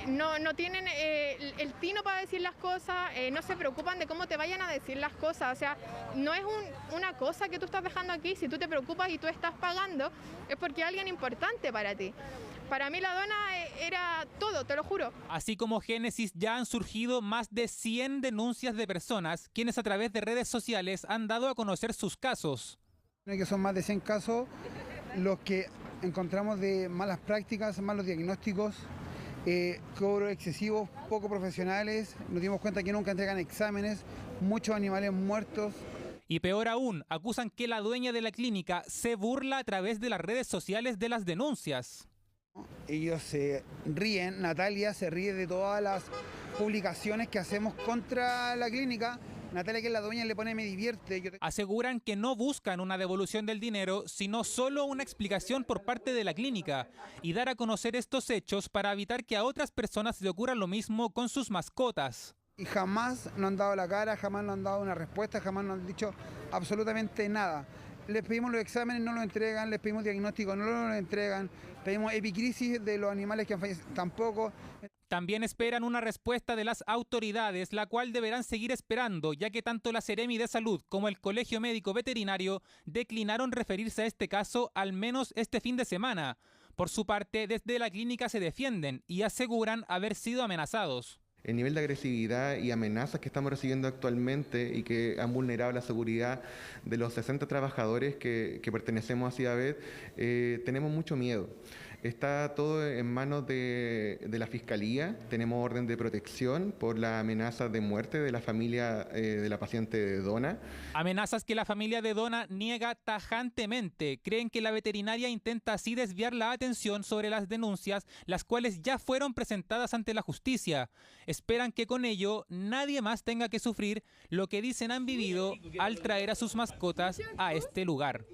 No tienen el tino para decir las cosas, no se preocupan de cómo te vayan a decir las cosas. O sea, no es una cosa que tú estás dejando aquí. Si tú te preocupas y tú estás pagando, es porque hay alguien importante para ti. Para mí la Donna era todo, te lo juro. Así como Génesis, ya han surgido más de 100 denuncias de personas quienes a través de redes sociales han dado a conocer sus casos. Que son más de 100 casos los que encontramos de malas prácticas, malos diagnósticos, cobros excesivos, poco profesionales. Nos dimos cuenta que nunca entregan exámenes, muchos animales muertos. Y peor aún, acusan que la dueña de la clínica se burla a través de las redes sociales de las denuncias. Ellos se ríen, Natalia se ríe de todas las publicaciones que hacemos contra la clínica. Natalia, que es la dueña, le pone me divierte. Aseguran que no buscan una devolución del dinero, sino solo una explicación por parte de la clínica y dar a conocer estos hechos para evitar que a otras personas le ocurra lo mismo con sus mascotas. Y jamás nos han dado la cara, jamás nos han dado una respuesta, jamás nos han dicho absolutamente nada. Les pedimos los exámenes, no los entregan, les pedimos diagnóstico, no los entregan, pedimos epicrisis de los animales que han fallecido, tampoco. También esperan una respuesta de las autoridades, la cual deberán seguir esperando, ya que tanto la Seremi de Salud como el Colegio Médico Veterinario declinaron referirse a este caso al menos este fin de semana. Por su parte, desde la clínica se defienden y aseguran haber sido amenazados. El nivel de agresividad y amenazas que estamos recibiendo actualmente y que han vulnerado la seguridad de los 60 trabajadores que pertenecemos a Sivavet, tenemos mucho miedo. Está todo en manos de la Fiscalía. Tenemos orden de protección por la amenaza de muerte de la familia de la paciente Donna. Amenazas que la familia de Donna niega tajantemente. Creen que la veterinaria intenta así desviar la atención sobre las denuncias, las cuales ya fueron presentadas ante la justicia. Esperan que con ello nadie más tenga que sufrir lo que dicen han vivido al traer a sus mascotas a este lugar.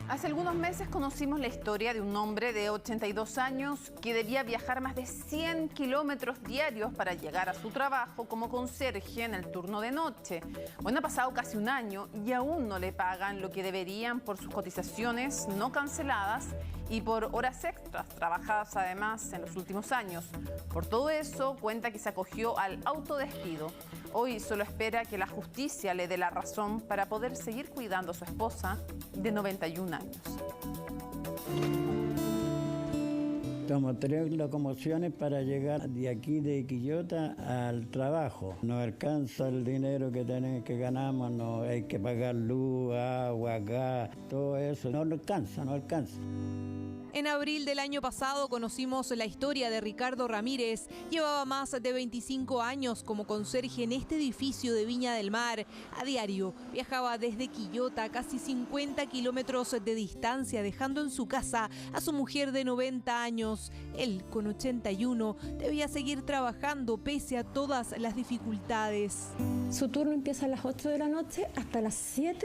Hace algunos meses conocimos la historia de un hombre de 82 años que debía viajar más de 100 kilómetros diarios para llegar a su trabajo como conserje en el turno de noche. Bueno, ha pasado casi un año y aún no le pagan lo que deberían por sus cotizaciones no canceladas y por horas extras trabajadas además en los últimos años. Por todo eso, cuenta que se acogió al autodespido. Hoy solo espera que la justicia le dé la razón para poder seguir cuidando a su esposa de 91 años. Tomo 3 locomociones para llegar de aquí de Quillota al trabajo. No alcanza el dinero que ganamos, no hay que pagar luz, agua, gas, todo eso. No alcanza. En abril del año pasado conocimos la historia de Ricardo Ramírez. Llevaba más de 25 años como conserje en este edificio de Viña del Mar. A diario viajaba desde Quillota a casi 50 kilómetros de distancia, dejando en su casa a su mujer de 90 años. Él, con 81, debía seguir trabajando pese a todas las dificultades. Su turno empieza a las 8 de la noche hasta las 7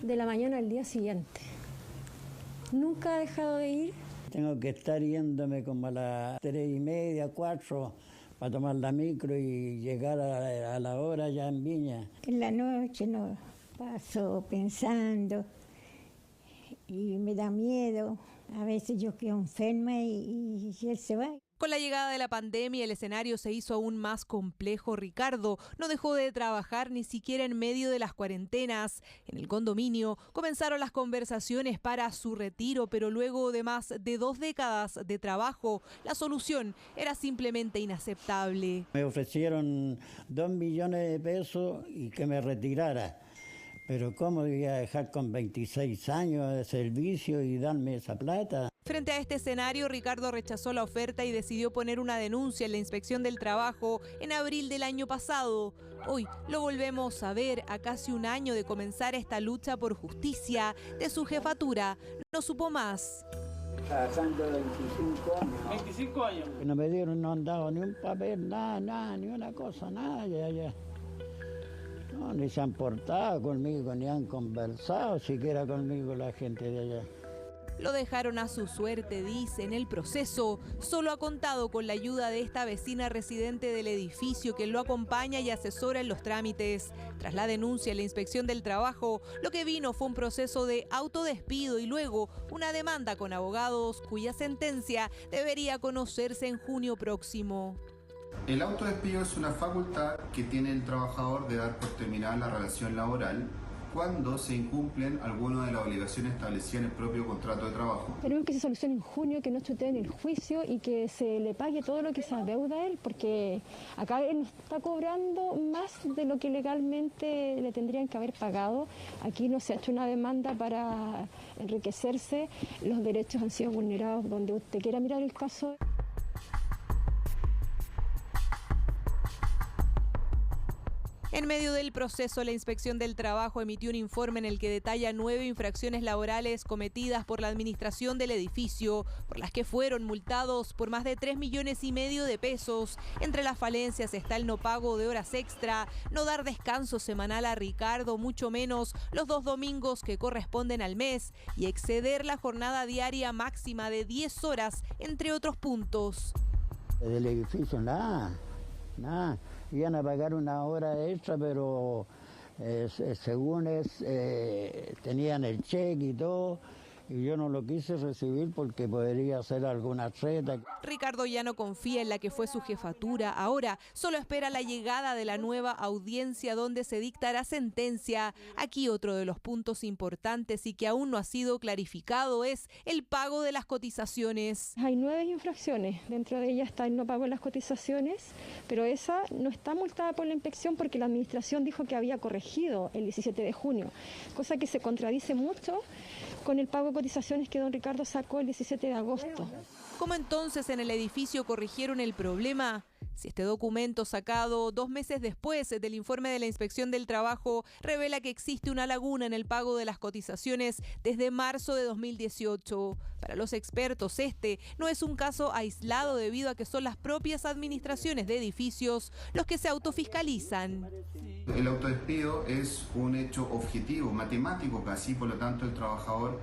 de la mañana del día siguiente. Nunca ha dejado de ir. Tengo que estar yéndome como a las 3:30, 4 para tomar la micro y llegar a la hora ya en Viña. En la noche no paso pensando y me da miedo. A veces yo quedo enferma y él se va. Con la llegada de la pandemia, el escenario se hizo aún más complejo. Ricardo no dejó de trabajar ni siquiera en medio de las cuarentenas. En el condominio comenzaron las conversaciones para su retiro, pero luego de más de 2 décadas de trabajo, la solución era simplemente inaceptable. Me ofrecieron 2 millones de pesos y que me retirara. Pero ¿cómo iba a dejar con 26 años de servicio y darme esa plata? Frente a este escenario, Ricardo rechazó la oferta y decidió poner una denuncia en la Inspección del Trabajo en abril del año pasado. Hoy lo volvemos a ver a casi un año de comenzar esta lucha por justicia. De su jefatura no supo más. Trabajando 25 años. 25 años. No me dieron, no han dado ni un papel, nada, ni una cosa, nada, ya. No, ni se han portado conmigo, ni han conversado siquiera conmigo la gente de allá. Lo dejaron a su suerte, dice. En el proceso solo ha contado con la ayuda de esta vecina residente del edificio que lo acompaña y asesora en los trámites. Tras la denuncia en la Inspección del Trabajo, lo que vino fue un proceso de autodespido y luego una demanda con abogados cuya sentencia debería conocerse en junio próximo. El autodespido es una facultad que tiene el trabajador de dar por terminada la relación laboral cuando se incumplen algunas de las obligaciones establecidas en el propio contrato de trabajo. Queremos que se solucione en junio, que no chuteen el juicio y que se le pague todo lo que se adeuda a él, porque acá él nos está cobrando más de lo que legalmente le tendrían que haber pagado. Aquí no se ha hecho una demanda para enriquecerse, los derechos han sido vulnerados. Donde usted quiera mirar el caso. En medio del proceso, la Inspección del Trabajo emitió un informe en el que detalla 9 infracciones laborales cometidas por la administración del edificio, por las que fueron multados por más de 3,5 millones de pesos. Entre las falencias está el no pago de horas extra, no dar descanso semanal a Ricardo, mucho menos los 2 domingos que corresponden al mes, y exceder la jornada diaria máxima de 10 horas, entre otros puntos. Del edificio, nada. Iban a pagar una hora extra, pero según tenían el cheque y todo, y yo no lo quise recibir porque podría hacer alguna treta. Ricardo ya no confía en la que fue su jefatura. Ahora solo espera la llegada de la nueva audiencia donde se dictará sentencia. Aquí otro de los puntos importantes y que aún no ha sido clarificado es el pago de las cotizaciones. Hay 9 infracciones, dentro de ellas está el no pago de las cotizaciones, pero esa no está multada por la inspección porque la administración dijo que había corregido el 17 de junio, cosa que se contradice mucho con el pago de cotizaciones que don Ricardo sacó el 17 de agosto. ¿Cómo entonces en el edificio corrigieron el problema? Si este documento, sacado 2 meses después del informe de la Inspección del Trabajo, revela que existe una laguna en el pago de las cotizaciones desde marzo de 2018. Para los expertos, este no es un caso aislado debido a que son las propias administraciones de edificios los que se autofiscalizan. El autodespido es un hecho objetivo, matemático casi, por lo tanto el trabajador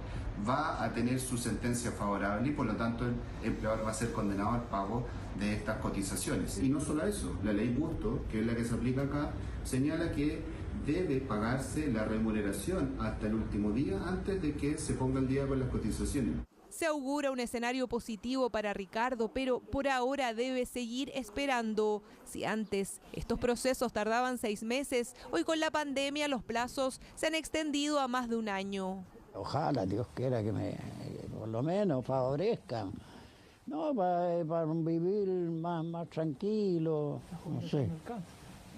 va a tener su sentencia favorable y por lo tanto el empleador va a ser condenado al pago de estas cotizaciones. Y no solo eso, la ley Busto, que es la que se aplica acá, señala que debe pagarse la remuneración hasta el último día antes de que se ponga el día con las cotizaciones. Se augura un escenario positivo para Ricardo, pero por ahora debe seguir esperando. Si antes estos procesos tardaban 6 meses, hoy con la pandemia los plazos se han extendido a más de 1 año. Ojalá Dios quiera que me, por lo menos, favorezcan. No, para vivir más tranquilo, no sé.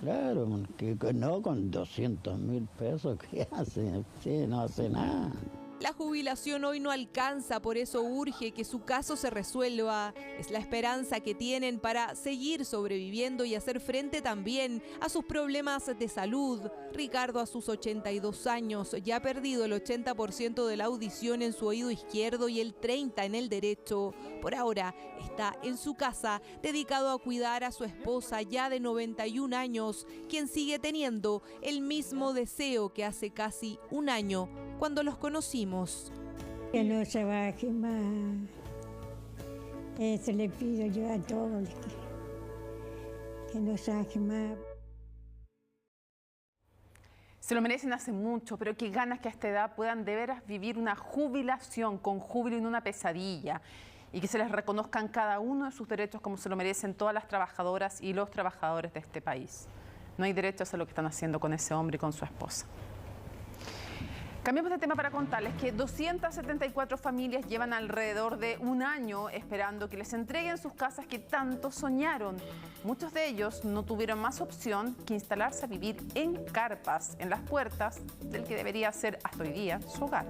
Claro, que no con 200.000 pesos, ¿qué hace? Sí, no hace nada. La jubilación hoy no alcanza, por eso urge que su caso se resuelva. Es la esperanza que tienen para seguir sobreviviendo y hacer frente también a sus problemas de salud. Ricardo, a sus 82 años, ya ha perdido el 80% de la audición en su oído izquierdo y el 30% en el derecho. Por ahora está en su casa, dedicado a cuidar a su esposa ya de 91 años, quien sigue teniendo el mismo deseo que hace casi un año cuando los conocimos. Que no se baje más. Eso le pido yo a todos, que no se baje más. Se lo merecen hace mucho, pero qué ganas que a esta edad puedan de veras vivir una jubilación con júbilo y no una pesadilla. Y que se les reconozcan cada uno de sus derechos como se lo merecen todas las trabajadoras y los trabajadores de este país. No hay derecho a hacer lo que están haciendo con ese hombre y con su esposa. Cambiamos de tema para contarles que 274 familias llevan alrededor de un año esperando que les entreguen sus casas que tanto soñaron. Muchos de ellos no tuvieron más opción que instalarse a vivir en carpas, en las puertas del que debería ser hasta hoy día su hogar.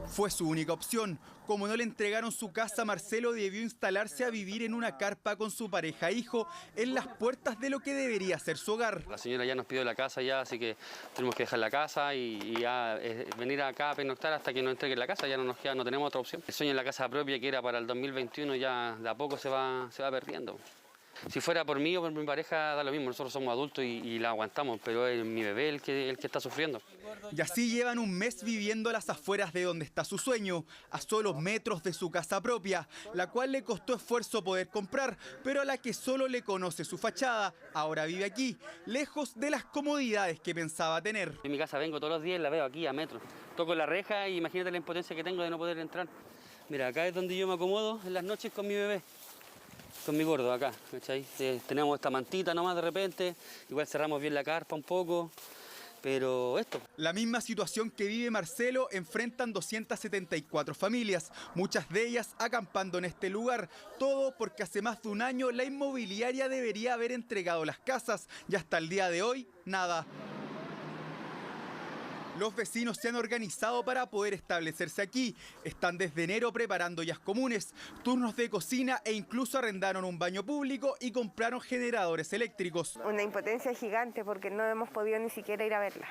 Fue su única opción. Como no le entregaron su casa, Marcelo debió instalarse a vivir en una carpa con su pareja e hijo en las puertas de lo que debería ser su hogar. La señora ya nos pidió la casa ya, así que tenemos que dejar la casa y ya venir acá a pernoctar hasta que nos entreguen la casa, ya no tenemos otra opción. El sueño de la casa propia, que era para el 2021, ya de a poco se va perdiendo. Si fuera por mí o por mi pareja, da lo mismo, nosotros somos adultos y la aguantamos, pero es mi bebé el que está sufriendo. Y así llevan un mes viviendo a las afueras de donde está su sueño, a solo metros de su casa propia, la cual le costó esfuerzo poder comprar, pero a la que solo le conoce su fachada. Ahora vive aquí, lejos de las comodidades que pensaba tener. En mi casa vengo todos los días y la veo aquí a metros. Toco la reja y imagínate la impotencia que tengo de no poder entrar. Mira, acá es donde yo me acomodo en las noches con mi bebé. Con mi gordo acá, ¿cachai? Tenemos esta mantita nomás de repente, igual cerramos bien la carpa un poco, pero esto. La misma situación que vive Marcelo enfrentan 274 familias, muchas de ellas acampando en este lugar, todo porque hace más de un año la inmobiliaria debería haber entregado las casas y hasta el día de hoy, nada. Los vecinos se han organizado para poder establecerse aquí. Están desde enero preparando ollas comunes, turnos de cocina e incluso arrendaron un baño público y compraron generadores eléctricos. Una impotencia gigante porque no hemos podido ni siquiera ir a verla.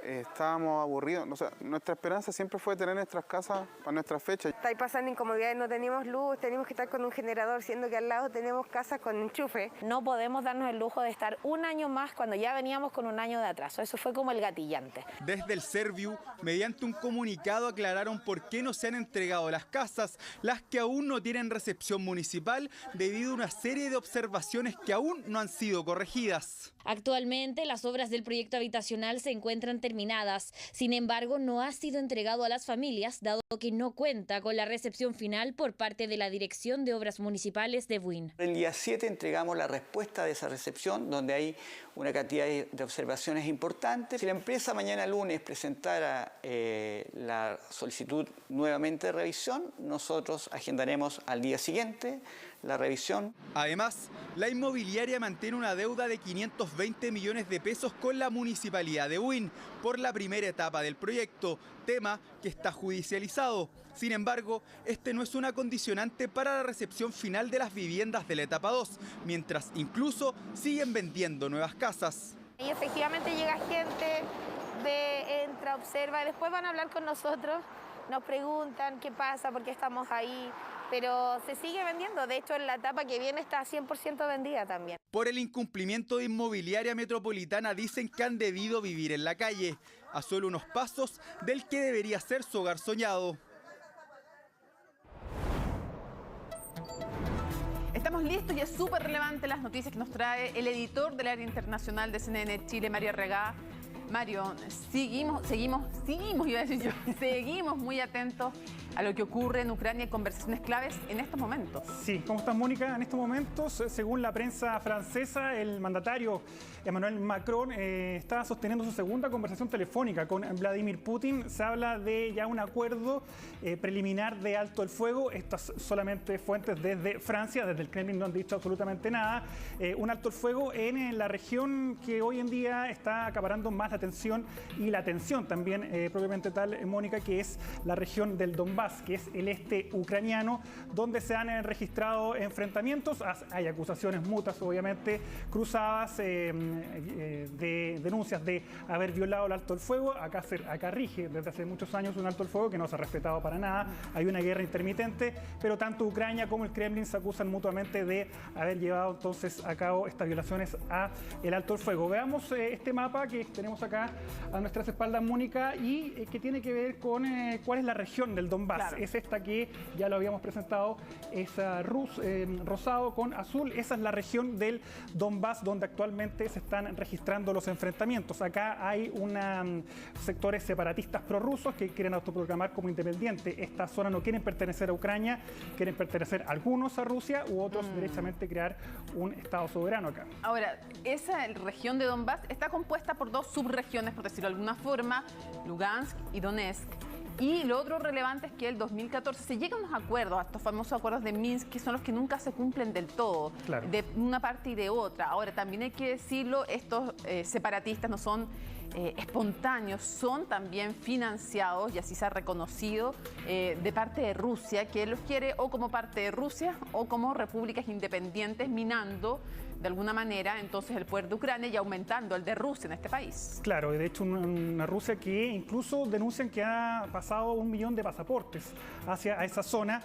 Estábamos aburridos, o sea, nuestra esperanza siempre fue tener nuestras casas para nuestras fechas. Está ahí pasando incomodidades, no teníamos luz, tenemos que estar con un generador, siendo que al lado tenemos casas con enchufe. No podemos darnos el lujo de estar un año más cuando ya veníamos con un año de atraso, eso fue como el gatillante. Desde el Serviu, mediante un comunicado aclararon por qué no se han entregado las casas, las que aún no tienen recepción municipal debido a una serie de observaciones que aún no han sido corregidas. Actualmente las obras del proyecto habitacional se encuentran terminadas, sin embargo no ha sido entregado a las familias dado que no cuenta con la recepción final por parte de la Dirección de Obras Municipales de Buin. El día 7 entregamos la respuesta de esa recepción donde hay una cantidad de observaciones importantes. Si la empresa mañana lunes presentara la solicitud nuevamente de revisión, nosotros agendaremos al día siguiente la revisión. Además, la inmobiliaria mantiene una deuda de 520 millones de pesos con la Municipalidad de Buin por la primera etapa del proyecto, tema que está judicializado. Sin embargo, este no es una condicionante para la recepción final de las viviendas de la etapa 2, mientras incluso siguen vendiendo nuevas casas. Y efectivamente llega gente, ve, entra, observa, después van a hablar con nosotros, nos preguntan qué pasa, por qué estamos ahí, pero se sigue vendiendo. De hecho, en la etapa que viene está 100% vendida también. Por el incumplimiento de Inmobiliaria Metropolitana dicen que han debido vivir en la calle, a solo unos pasos del que debería ser su hogar soñado. Estamos listos y es súper relevante las noticias que nos trae el editor del área internacional de CNN Chile, Mario Arregá. Mario, seguimos muy atentos a lo que ocurre en Ucrania y conversaciones claves en estos momentos. Sí, ¿cómo estás, Mónica? En estos momentos, según la prensa francesa, el mandatario Emmanuel Macron está sosteniendo su segunda conversación telefónica con Vladimir Putin. Se habla de ya un acuerdo preliminar de alto el fuego. Estas solamente fuentes desde Francia, desde el Kremlin no han dicho absolutamente nada. Un alto el fuego en la región que hoy en día está acaparando más la atención y la atención también propiamente tal, Mónica, que es la región del Donbass, que es el este ucraniano, donde se han registrado enfrentamientos. Hay acusaciones mutuas, obviamente, cruzadas de denuncias de haber violado el alto el fuego. Acá rige desde hace muchos años un alto el fuego que no se ha respetado para nada. Hay una guerra intermitente, pero tanto Ucrania como el Kremlin se acusan mutuamente de haber llevado entonces a cabo estas violaciones a el alto el fuego. Veamos este mapa que tenemos acá a nuestras espaldas, Mónica, y que tiene que ver con cuál es la región del Donbass. Claro. Es esta que ya lo habíamos presentado, es rosado con azul. Esa es la región del Donbass donde actualmente se están registrando los enfrentamientos. Acá hay sectores separatistas prorrusos que quieren autoproclamar como independientes. Esta zona no quieren pertenecer a Ucrania, quieren pertenecer algunos a Rusia u otros derechamente crear un Estado soberano acá. Ahora, esa región de Donbass está compuesta por dos subregiones, por decirlo de alguna forma, Lugansk y Donetsk. Y lo otro relevante es que el 2014 se llegan a unos acuerdos, a estos famosos acuerdos de Minsk, que son los que nunca se cumplen del todo, claro, de una parte y de otra. Ahora, también hay que decirlo, estos separatistas no son espontáneos, son también financiados, y así se ha reconocido, de parte de Rusia, que los quiere o como parte de Rusia o como repúblicas independientes, minando de alguna manera entonces el poder de Ucrania y aumentando el de Rusia en este país. Claro, y de hecho una Rusia que incluso denuncian que ha pasado 1 millón de pasaportes hacia esa zona,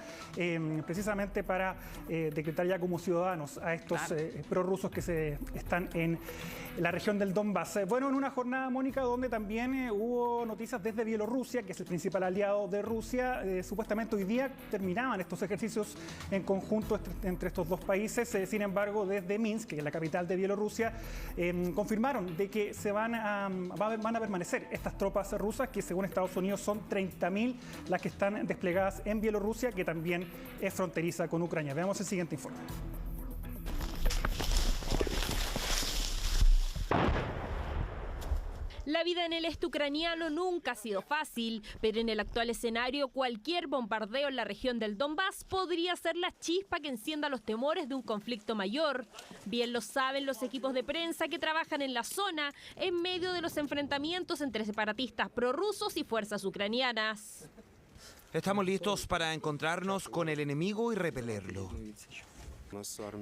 precisamente para decretar ya como ciudadanos a estos prorrusos que están en la región del Donbass. Bueno, en una jornada, Mónica, donde también hubo noticias desde Bielorrusia, que es el principal aliado de Rusia. Supuestamente hoy día terminaban estos ejercicios en conjunto entre estos dos países. Sin embargo, desde Minsk, que es la capital de Bielorrusia, confirmaron de que van a permanecer estas tropas rusas, que según Estados Unidos son 30.000 las que están desplegadas en Bielorrusia, que también es fronteriza con Ucrania. Veamos el siguiente informe. La vida en el este ucraniano nunca ha sido fácil, pero en el actual escenario cualquier bombardeo en la región del Donbass podría ser la chispa que encienda los temores de un conflicto mayor. Bien lo saben los equipos de prensa que trabajan en la zona en medio de los enfrentamientos entre separatistas prorrusos y fuerzas ucranianas. Estamos listos para encontrarnos con el enemigo y repelerlo.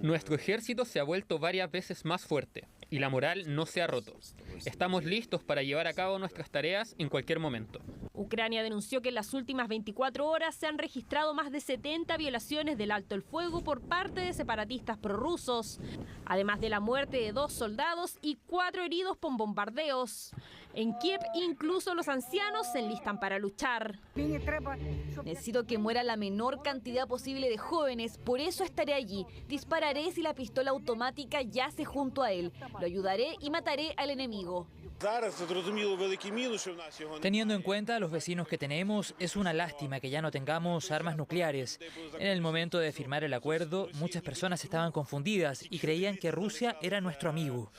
Nuestro ejército se ha vuelto varias veces más fuerte y la moral no se ha roto. Estamos listos para llevar a cabo nuestras tareas en cualquier momento. Ucrania denunció que en las últimas 24 horas se han registrado más de 70 violaciones del alto el fuego por parte de separatistas prorrusos, además de la muerte de 2 soldados y 4 heridos por bombardeos. En Kiev, incluso los ancianos se enlistan para luchar. Necesito que muera la menor cantidad posible de jóvenes, por eso estaré allí. Dispararé si la pistola automática yace junto a él. Lo ayudaré y mataré al enemigo. Teniendo en cuenta los vecinos que tenemos, es una lástima que ya no tengamos armas nucleares. En el momento de firmar el acuerdo, muchas personas estaban confundidas y creían que Rusia era nuestro amigo.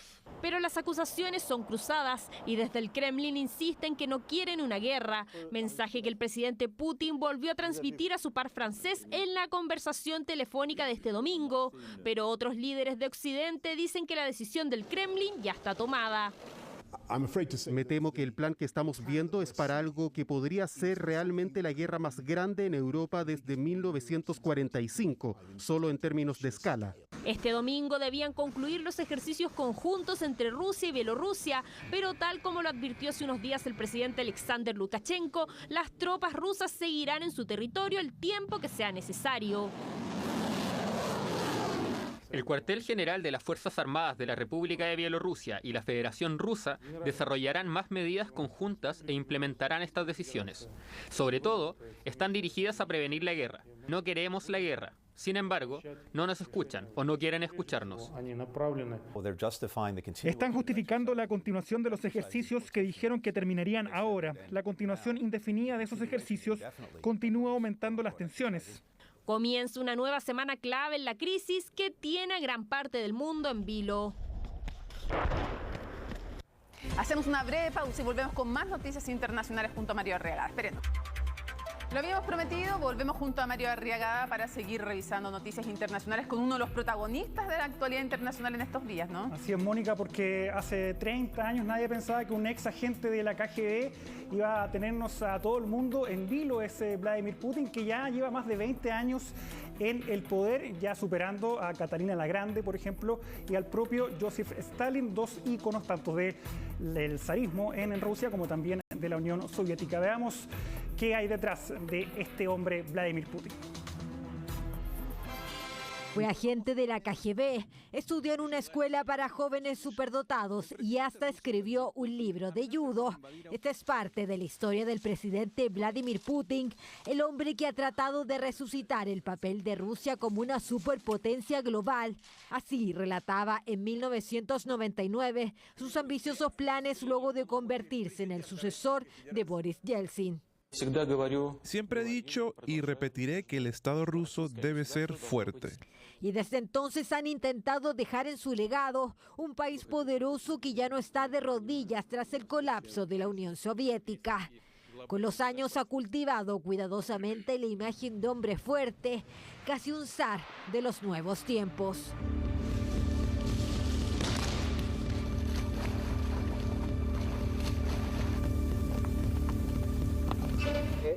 Pero las acusaciones son cruzadas y desde el Kremlin insisten que no quieren una guerra, mensaje que el presidente Putin volvió a transmitir a su par francés en la conversación telefónica de este domingo. Pero otros líderes de Occidente dicen que la decisión del Kremlin ya está tomada. Me temo que el plan que estamos viendo es para algo que podría ser realmente la guerra más grande en Europa desde 1945, solo en términos de escala. Este domingo debían concluir los ejercicios conjuntos entre Rusia y Bielorrusia, pero tal como lo advirtió hace unos días el presidente Alexander Lukashenko, las tropas rusas seguirán en su territorio el tiempo que sea necesario. El cuartel general de las Fuerzas Armadas de la República de Bielorrusia y la Federación Rusa desarrollarán más medidas conjuntas e implementarán estas decisiones. Sobre todo, están dirigidas a prevenir la guerra. No queremos la guerra. Sin embargo, no nos escuchan o no quieren escucharnos. Están justificando la continuación de los ejercicios que dijeron que terminarían ahora. La continuación indefinida de esos ejercicios continúa aumentando las tensiones. Comienza una nueva semana clave en la crisis que tiene a gran parte del mundo en vilo. Hacemos una breve pausa y volvemos con más noticias internacionales junto a Mario Arriaga. Espérenos. Lo habíamos prometido, volvemos junto a Mario Arriagada para seguir revisando noticias internacionales con uno de los protagonistas de la actualidad internacional en estos días, ¿no? Así es, Mónica, porque hace 30 años nadie pensaba que un ex agente de la KGB iba a tenernos a todo el mundo en vilo, ese Vladimir Putin, que ya lleva más de 20 años en el poder, ya superando a Catalina la Grande, por ejemplo, y al propio Joseph Stalin, dos íconos tanto del zarismo en Rusia como también de la Unión Soviética. Veamos qué hay detrás de este hombre, Vladimir Putin. Fue agente de la KGB, estudió en una escuela para jóvenes superdotados y hasta escribió un libro de judo. Esta es parte de la historia del presidente Vladimir Putin, el hombre que ha tratado de resucitar el papel de Rusia como una superpotencia global. Así relataba en 1999 sus ambiciosos planes luego de convertirse en el sucesor de Boris Yeltsin. Siempre he dicho y repetiré que el Estado ruso debe ser fuerte. Y desde entonces han intentado dejar en su legado un país poderoso que ya no está de rodillas tras el colapso de la Unión Soviética. Con los años ha cultivado cuidadosamente la imagen de hombre fuerte, casi un zar de los nuevos tiempos.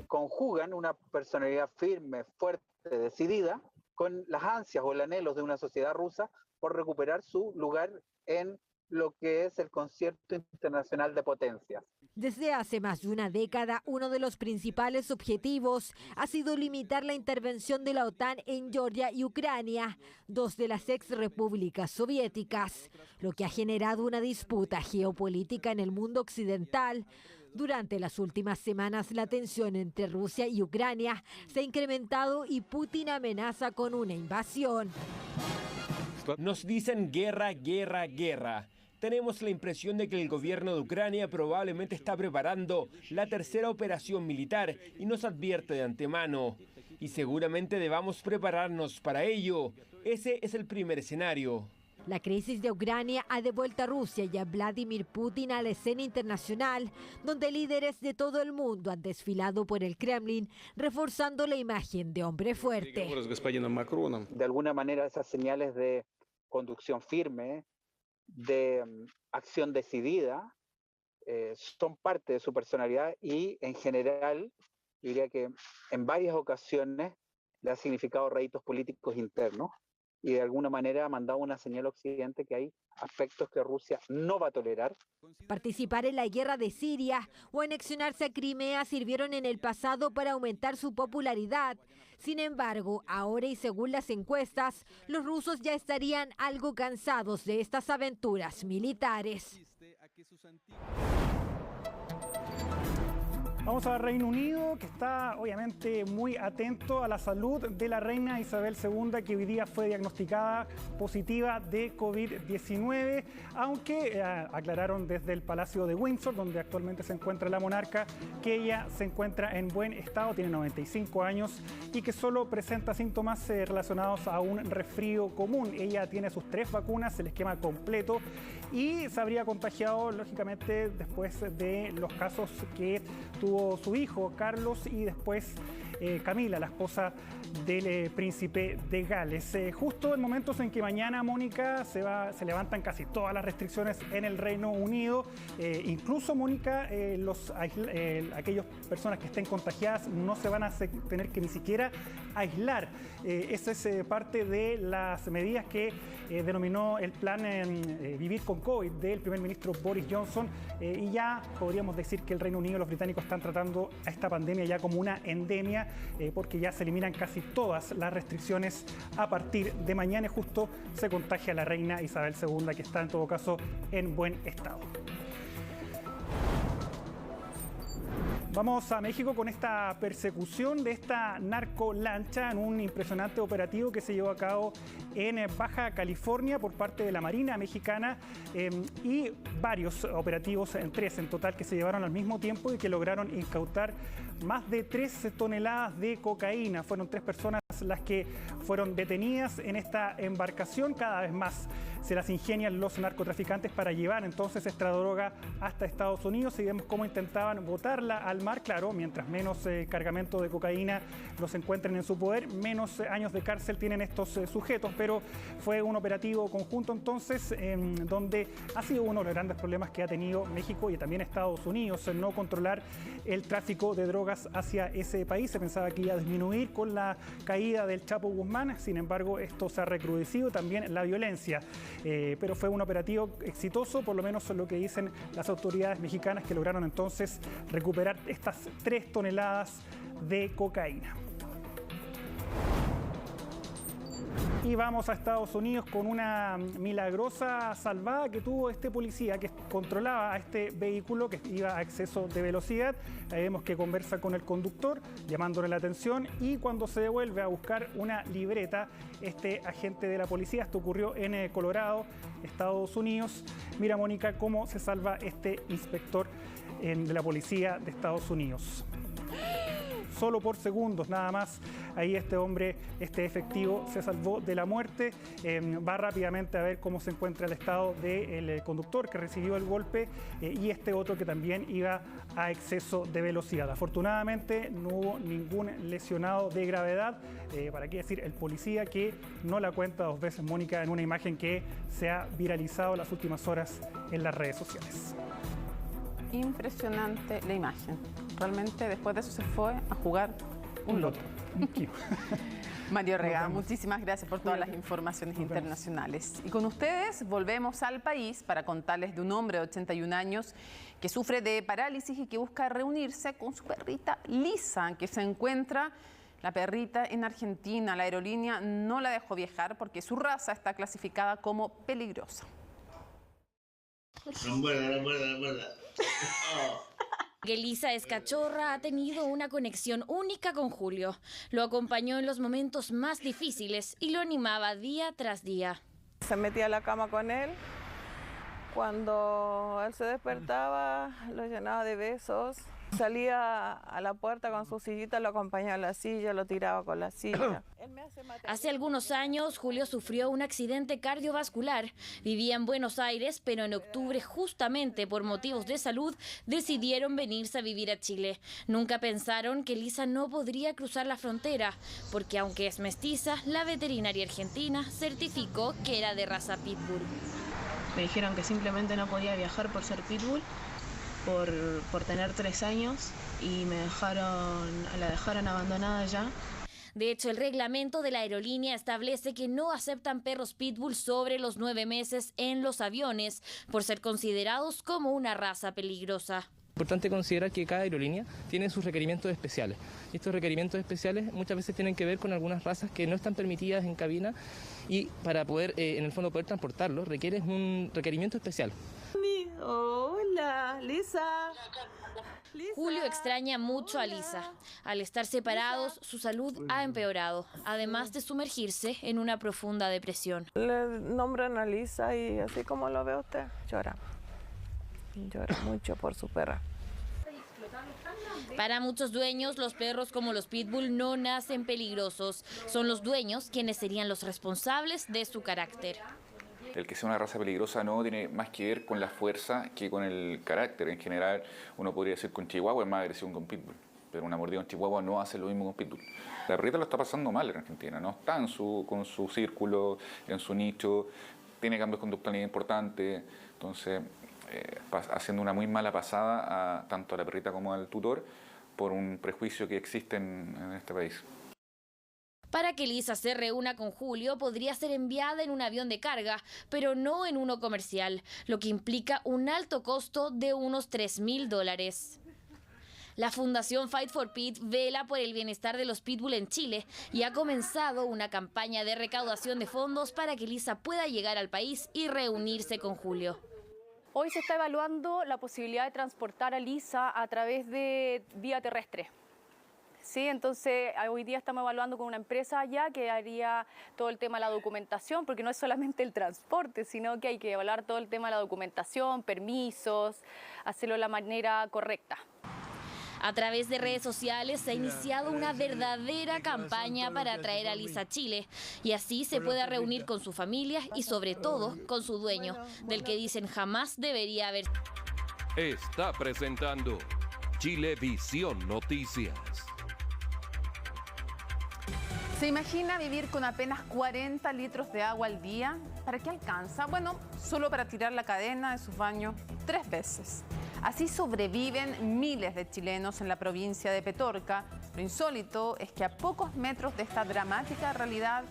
Conjugan una personalidad firme, fuerte, decidida, con las ansias o el anhelo de una sociedad rusa por recuperar su lugar en lo que es el concierto internacional de potencias. Desde hace más de una década, uno de los principales objetivos ha sido limitar la intervención de la OTAN en Georgia y Ucrania, dos de las ex repúblicas soviéticas, lo que ha generado una disputa geopolítica en el mundo occidental. Durante las últimas semanas, la tensión entre Rusia y Ucrania se ha incrementado y Putin amenaza con una invasión. Nos dicen guerra, guerra, guerra. Tenemos la impresión de que el gobierno de Ucrania probablemente está preparando la tercera operación militar y nos advierte de antemano. Y seguramente debamos prepararnos para ello. Ese es el primer escenario. La crisis de Ucrania ha devuelto a Rusia y a Vladimir Putin a la escena internacional, donde líderes de todo el mundo han desfilado por el Kremlin, reforzando la imagen de hombre fuerte. De alguna manera, esas señales de conducción firme, de acción decidida, son parte de su personalidad y, en general, diría que en varias ocasiones le ha significado réditos políticos internos. Y de alguna manera ha mandado una señal a Occidente que hay aspectos que Rusia no va a tolerar. Participar en la guerra de Siria o anexionarse a Crimea sirvieron en el pasado para aumentar su popularidad. Sin embargo, ahora y según las encuestas, los rusos ya estarían algo cansados de estas aventuras militares. Vamos a Reino Unido, que está obviamente muy atento a la salud de la reina Isabel II, que hoy día fue diagnosticada positiva de COVID-19, aunque aclararon desde el Palacio de Windsor, donde actualmente se encuentra la monarca, que ella se encuentra en buen estado, tiene 95 años y que solo presenta síntomas relacionados a un resfrío común. Ella tiene sus 3 vacunas, el esquema completo, y se habría contagiado, lógicamente, después de los casos que tuvo su hijo Carlos y después Camila, la esposa del príncipe de Gales. Justo en momentos en que mañana, Mónica, se levantan casi todas las restricciones en el Reino Unido. Incluso, Mónica, aquellas personas que estén contagiadas no se van a tener que ni siquiera aislar. Esa es parte de las medidas que denominó el plan Vivir con COVID del primer ministro Boris Johnson. Y ya podríamos decir que el Reino Unido y los británicos están tratando a esta pandemia ya como una endemia, porque ya se eliminan casi todas las restricciones a partir de mañana y justo se contagia la reina Isabel II, que está en todo caso en buen estado. Vamos a México con esta persecución de esta narcolancha en un impresionante operativo que se llevó a cabo en Baja California por parte de la Marina Mexicana y varios operativos, 3 en total, que se llevaron al mismo tiempo y que lograron incautar más de 3 toneladas de cocaína. Fueron 3 personas las que fueron detenidas en esta embarcación. Cada vez más se las ingenian los narcotraficantes para llevar entonces esta droga hasta Estados Unidos, y vemos cómo intentaban botarla al mar calmar, claro, mientras menos cargamento de cocaína los encuentren en su poder, menos años de cárcel tienen estos sujetos, pero fue un operativo conjunto entonces donde ha sido uno de los grandes problemas que ha tenido México y también Estados Unidos, el no controlar el tráfico de drogas hacia ese país. Se pensaba que iba a disminuir con la caída del Chapo Guzmán, sin embargo esto se ha recrudecido, también la violencia, pero fue un operativo exitoso, por lo menos es lo que dicen las autoridades mexicanas, que lograron entonces recuperar estas 3 toneladas de cocaína. Y vamos a Estados Unidos con una milagrosa salvada que tuvo este policía que controlaba a este vehículo que iba a exceso de velocidad. Ahí vemos que conversa con el conductor, llamándole la atención, y cuando se devuelve a buscar una libreta, este agente de la policía, esto ocurrió en Colorado, Estados Unidos. Mira, Mónica, cómo se salva este inspector de la policía de Estados Unidos. Solo por segundos nada más, ahí este hombre, este efectivo, se salvó de la muerte. Va rápidamente a ver cómo se encuentra el estado del conductor que recibió el golpe y este otro que también iba a exceso de velocidad. Afortunadamente no hubo ningún lesionado de gravedad. ¿Para qué decir? El policía que no la cuenta 2 veces, Mónica, en una imagen que se ha viralizado las últimas horas en las redes sociales. Impresionante la imagen. Realmente después de eso se fue a jugar un loto. Mario Rega, muchísimas gracias por todas las informaciones internacionales. Y con ustedes volvemos al país para contarles de un hombre de 81 años que sufre de parálisis y que busca reunirse con su perrita Lisa, que se encuentra la perrita en Argentina. La aerolínea no la dejó viajar porque su raza está clasificada como peligrosa. No muerda. Oh. Que Lisa es cachorra, ha tenido una conexión única con Julio. Lo acompañó en los momentos más difíciles y lo animaba día tras día. Se metía a la cama con él. Cuando él se despertaba, lo llenaba de besos. Salía a la puerta con su sillita, lo acompañaba a la silla, lo tiraba con la silla. Hace algunos años, Julio sufrió un accidente cardiovascular. Vivía en Buenos Aires, pero en octubre, justamente por motivos de salud, decidieron venirse a vivir a Chile. Nunca pensaron que Lisa no podría cruzar la frontera, porque aunque es mestiza, la veterinaria argentina certificó que era de raza pitbull. Me dijeron que simplemente no podía viajar por ser pitbull. Por tener 3 años y la dejaron abandonada ya. De hecho, el reglamento de la aerolínea establece que no aceptan perros pitbull sobre los 9 meses en los aviones por ser considerados como una raza peligrosa. Es importante considerar que cada aerolínea tiene sus requerimientos especiales. Y estos requerimientos especiales muchas veces tienen que ver con algunas razas que no están permitidas en cabina y para poder, en el fondo, poder transportarlos requieres un requerimiento especial. Hola, Lisa. Julio extraña mucho a Lisa. Al estar separados, su salud ha empeorado, además de sumergirse en una profunda depresión. Le nombran a Lisa y así como lo ve usted, llora. Llora mucho por su perra. Para muchos dueños, los perros como los pitbull no nacen peligrosos. Son los dueños quienes serían los responsables de su carácter. El que sea una raza peligrosa no tiene más que ver con la fuerza que con el carácter. En general, uno podría decir que un chihuahua es más agresivo que un pitbull, pero una mordida de un chihuahua no hace lo mismo que un pitbull. La perrita lo está pasando mal en Argentina, no está con su círculo, en su nicho, tiene cambios conductuales importantes, entonces haciendo una muy mala pasada tanto a la perrita como al tutor por un prejuicio que existe en este país. Para que Lisa se reúna con Julio, podría ser enviada en un avión de carga, pero no en uno comercial, lo que implica un alto costo de unos $3.000. La Fundación Fight for Pit vela por el bienestar de los pitbull en Chile y ha comenzado una campaña de recaudación de fondos para que Lisa pueda llegar al país y reunirse con Julio. Hoy se está evaluando la posibilidad de transportar a Lisa a través de vía terrestre. Sí, entonces hoy día estamos evaluando con una empresa allá que haría todo el tema de la documentación, porque no es solamente el transporte, sino que hay que evaluar todo el tema de la documentación, permisos, hacerlo de la manera correcta. A través de redes sociales se ha iniciado una verdadera campaña para atraer a Lisa a Chile y así se pueda reunir con su familia y sobre todo con su dueño, del que dicen jamás debería haber. Está presentando Chilevisión Noticias. ¿Se imagina vivir con apenas 40 litros de agua al día? ¿Para qué alcanza? Bueno, solo para tirar la cadena de sus baños 3 veces. Así sobreviven miles de chilenos en la provincia de Petorca. Lo insólito es que a pocos metros de esta dramática realidad,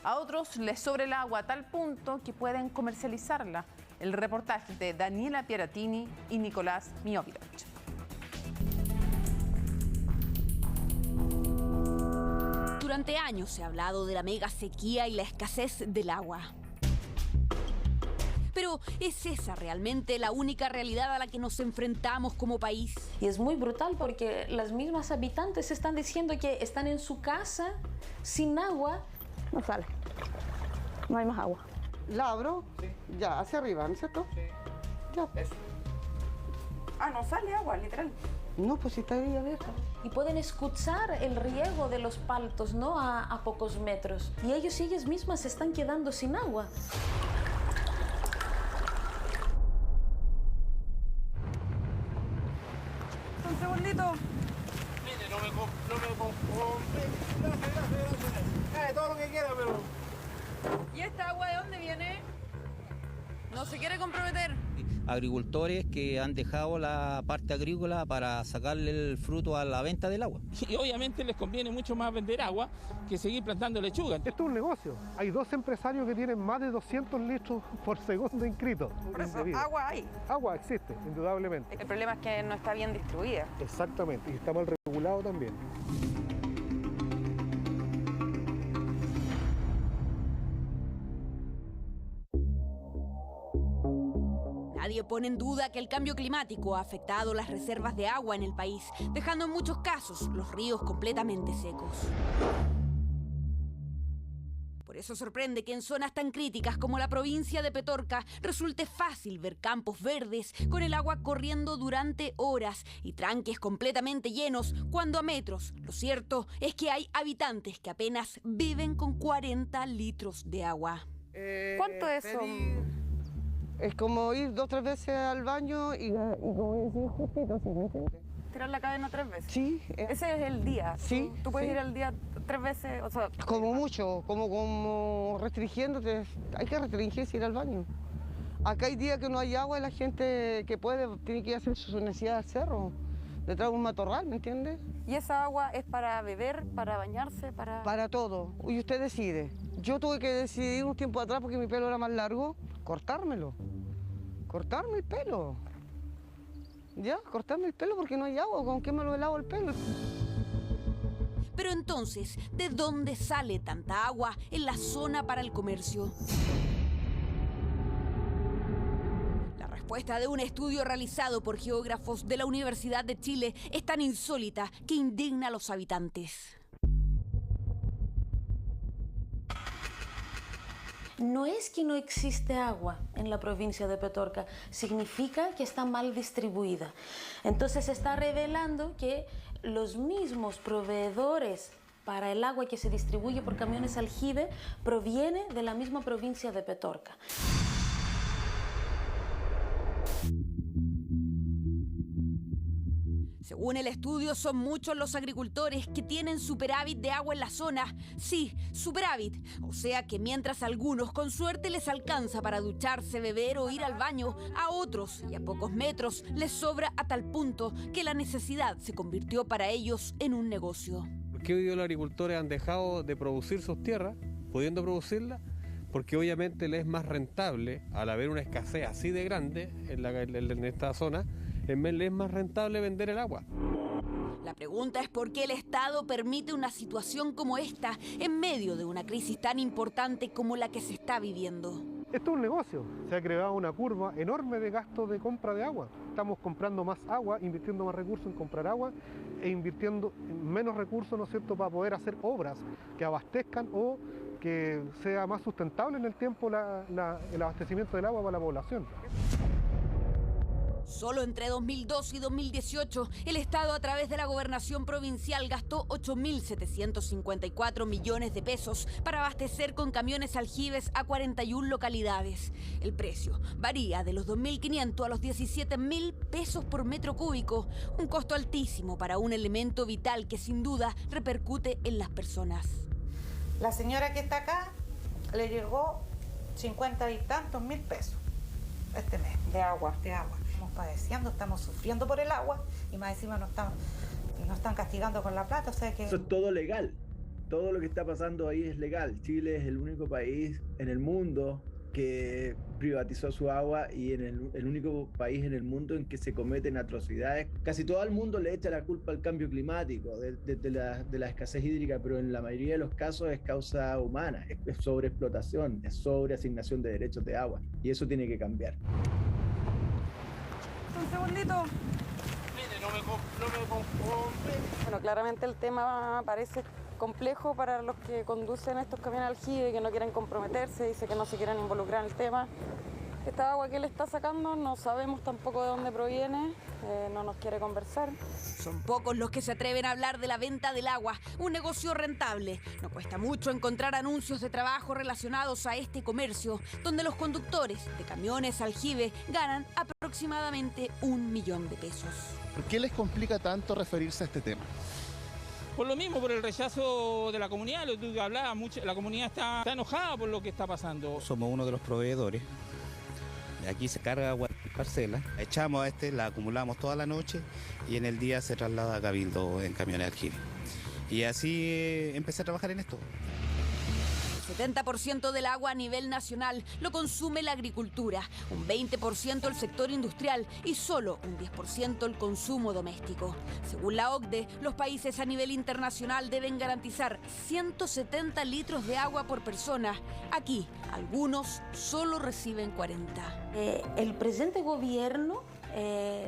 a otros les sobra el agua a tal punto que pueden comercializarla. El reportaje de Daniela Pieratini y Nicolás Miovich. Durante años se ha hablado de la mega sequía y la escasez del agua. Pero ¿es esa realmente la única realidad a la que nos enfrentamos como país? Y es muy brutal porque las mismas habitantes están diciendo que están en su casa sin agua. No sale. No hay más agua. ¿La abro? Sí. Ya, hacia arriba, ¿no es cierto? Sí. Ya. Ah, no sale agua, literal. No, pues si está ahí abierta. Y pueden escuchar el riego de los paltos, ¿no? A pocos metros. Y ellos y ellas mismas se están quedando sin agua. Un segundito. Mire, no me compré. Gracias. Todo lo que quiera, pero... ¿Y esta agua de dónde viene? No se quiere comprometer. Agricultores que han dejado la parte agrícola para sacarle el fruto a la venta del agua. Y obviamente les conviene mucho más vender agua que seguir plantando lechuga. Esto es un negocio. Hay 2 empresarios que tienen más de 200 litros por segundo inscritos. Por eso, agua hay. Agua existe, indudablemente. El problema es que no está bien distribuida. Exactamente, y está mal regulado también. Nadie pone en duda que el cambio climático ha afectado las reservas de agua en el país, dejando en muchos casos los ríos completamente secos. Por eso sorprende que en zonas tan críticas como la provincia de Petorca resulte fácil ver campos verdes con el agua corriendo durante horas y tranques completamente llenos cuando a metros. Lo cierto es que hay habitantes que apenas viven con 40 litros de agua. ¿Cuánto es eso? Es como ir 2 o 3 veces al baño y como decir justito, ¿sí me entiendes? ¿Tirar la cadena 3 veces? Sí. Ese es el día. Sí. ¿Tú puedes sí. ir al día 3 veces? O sea, como mucho, como restringiéndote. Hay que restringirse ir al baño. Acá hay días que no hay agua y la gente que puede tiene que ir a hacer su necesidad al cerro, detrás de un matorral, ¿me entiendes? ¿Y esa agua es para beber, para bañarse, para...? Para todo. Y usted decide. Yo tuve que decidir un tiempo atrás porque mi pelo era más largo, cortármelo. Cortarme el pelo. Ya, cortarme el pelo porque no hay agua. ¿Con qué me lo lavo el pelo? Pero entonces, ¿de dónde sale tanta agua en la zona para el comercio? La respuesta de un estudio realizado por geógrafos de la Universidad de Chile es tan insólita que indigna a los habitantes. No es que no existe agua en la provincia de Petorca, significa que está mal distribuida. Entonces se está revelando que los mismos proveedores para el agua que se distribuye por camiones aljibe proviene de la misma provincia de Petorca. Según el estudio, son muchos los agricultores que tienen superávit de agua en la zona. Sí, superávit. O sea que mientras a algunos con suerte les alcanza para ducharse, beber o ir al baño, a otros y a pocos metros les sobra a tal punto que la necesidad se convirtió para ellos en un negocio. ¿Por qué hoy día los agricultores han dejado de producir sus tierras, pudiendo producirlas? Porque obviamente les es más rentable, al haber una escasez así de grande en esta zona, les es más rentable vender el agua. La pregunta es por qué el Estado permite una situación como esta en medio de una crisis tan importante como la que se está viviendo. Esto es un negocio. Se ha creado una curva enorme de gasto de compra de agua. Estamos comprando más agua, invirtiendo más recursos en comprar agua e invirtiendo menos recursos, ¿no es cierto?, para poder hacer obras que abastezcan o que sea más sustentable en el tiempo el abastecimiento del agua para la población. Solo entre 2002 y 2018, el Estado a través de la gobernación provincial gastó 8.754 millones de pesos para abastecer con camiones aljibes a 41 localidades. El precio varía de los 2.500 a los 17.000 pesos por metro cúbico, un costo altísimo para un elemento vital que sin duda repercute en las personas. La señora que está acá le llegó 50 y tantos mil pesos este mes de agua. Estamos padeciendo, estamos sufriendo por el agua y más encima nos están castigando con la plata. O sea que... Eso es todo legal. Todo lo que está pasando ahí es legal. Chile es el único país en el mundo que privatizó su agua y el único país en el mundo en que se cometen atrocidades. Casi todo el mundo le echa la culpa al cambio climático, de la escasez hídrica, pero en la mayoría de los casos es causa humana, es sobreexplotación, es sobreasignación de derechos de agua y eso tiene que cambiar. Un segundito. Mire, no me compre. Bueno, claramente el tema parece complejo para los que conducen estos camiones aljibe, que no quieren comprometerse, dice que no se quieren involucrar en el tema. Esta agua que él está sacando no sabemos tampoco de dónde proviene, no nos quiere conversar. Son pocos los que se atreven a hablar de la venta del agua, un negocio rentable. No cuesta mucho encontrar anuncios de trabajo relacionados a este comercio, donde los conductores de camiones aljibe ganan aproximadamente 1 millón de pesos. ¿Por qué les complica tanto referirse a este tema? Por lo mismo, por el rechazo de la comunidad, lo que tú hablabas, la comunidad está enojada por lo que está pasando. Somos uno de los proveedores. Aquí se carga agua en parcela, echamos a la acumulamos toda la noche y en el día se traslada a Cabildo en camiones aljibe. Y así empecé a trabajar en esto. El 70% del agua a nivel nacional lo consume la agricultura, un 20% el sector industrial y solo un 10% el consumo doméstico. Según la OCDE, los países a nivel internacional deben garantizar 170 litros de agua por persona. Aquí, algunos solo reciben 40. El presente gobierno,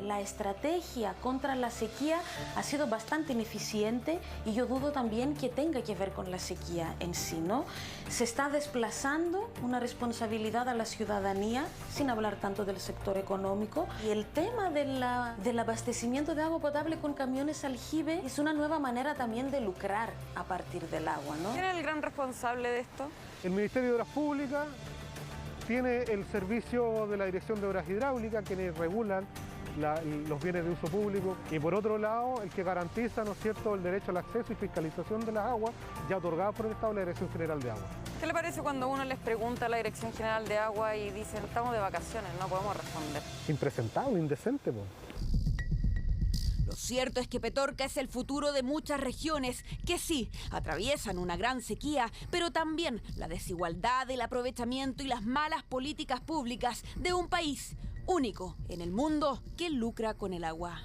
la estrategia contra la sequía ha sido bastante ineficiente y yo dudo también que tenga que ver con la sequía en sí, ¿no? Se está desplazando una responsabilidad a la ciudadanía sin hablar tanto del sector económico y el tema del abastecimiento de agua potable con camiones aljibe es una nueva manera también de lucrar a partir del agua, ¿no? ¿Quién es el gran responsable de esto? El Ministerio de Obras Públicas tiene el servicio de la Dirección de Obras Hidráulicas, quienes regulan los bienes de uso público, y por otro lado, el que garantiza, ¿no es cierto?, el derecho al acceso y fiscalización de las aguas ya otorgadas por el Estado, la Dirección General de Agua. ¿Qué le parece cuando uno les pregunta a la Dirección General de Agua y dicen, estamos de vacaciones, no podemos responder? Impresentable, indecente, po. Lo cierto es que Petorca es el futuro de muchas regiones que sí atraviesan una gran sequía, pero también la desigualdad, el aprovechamiento y las malas políticas públicas de un país único en el mundo que lucra con el agua.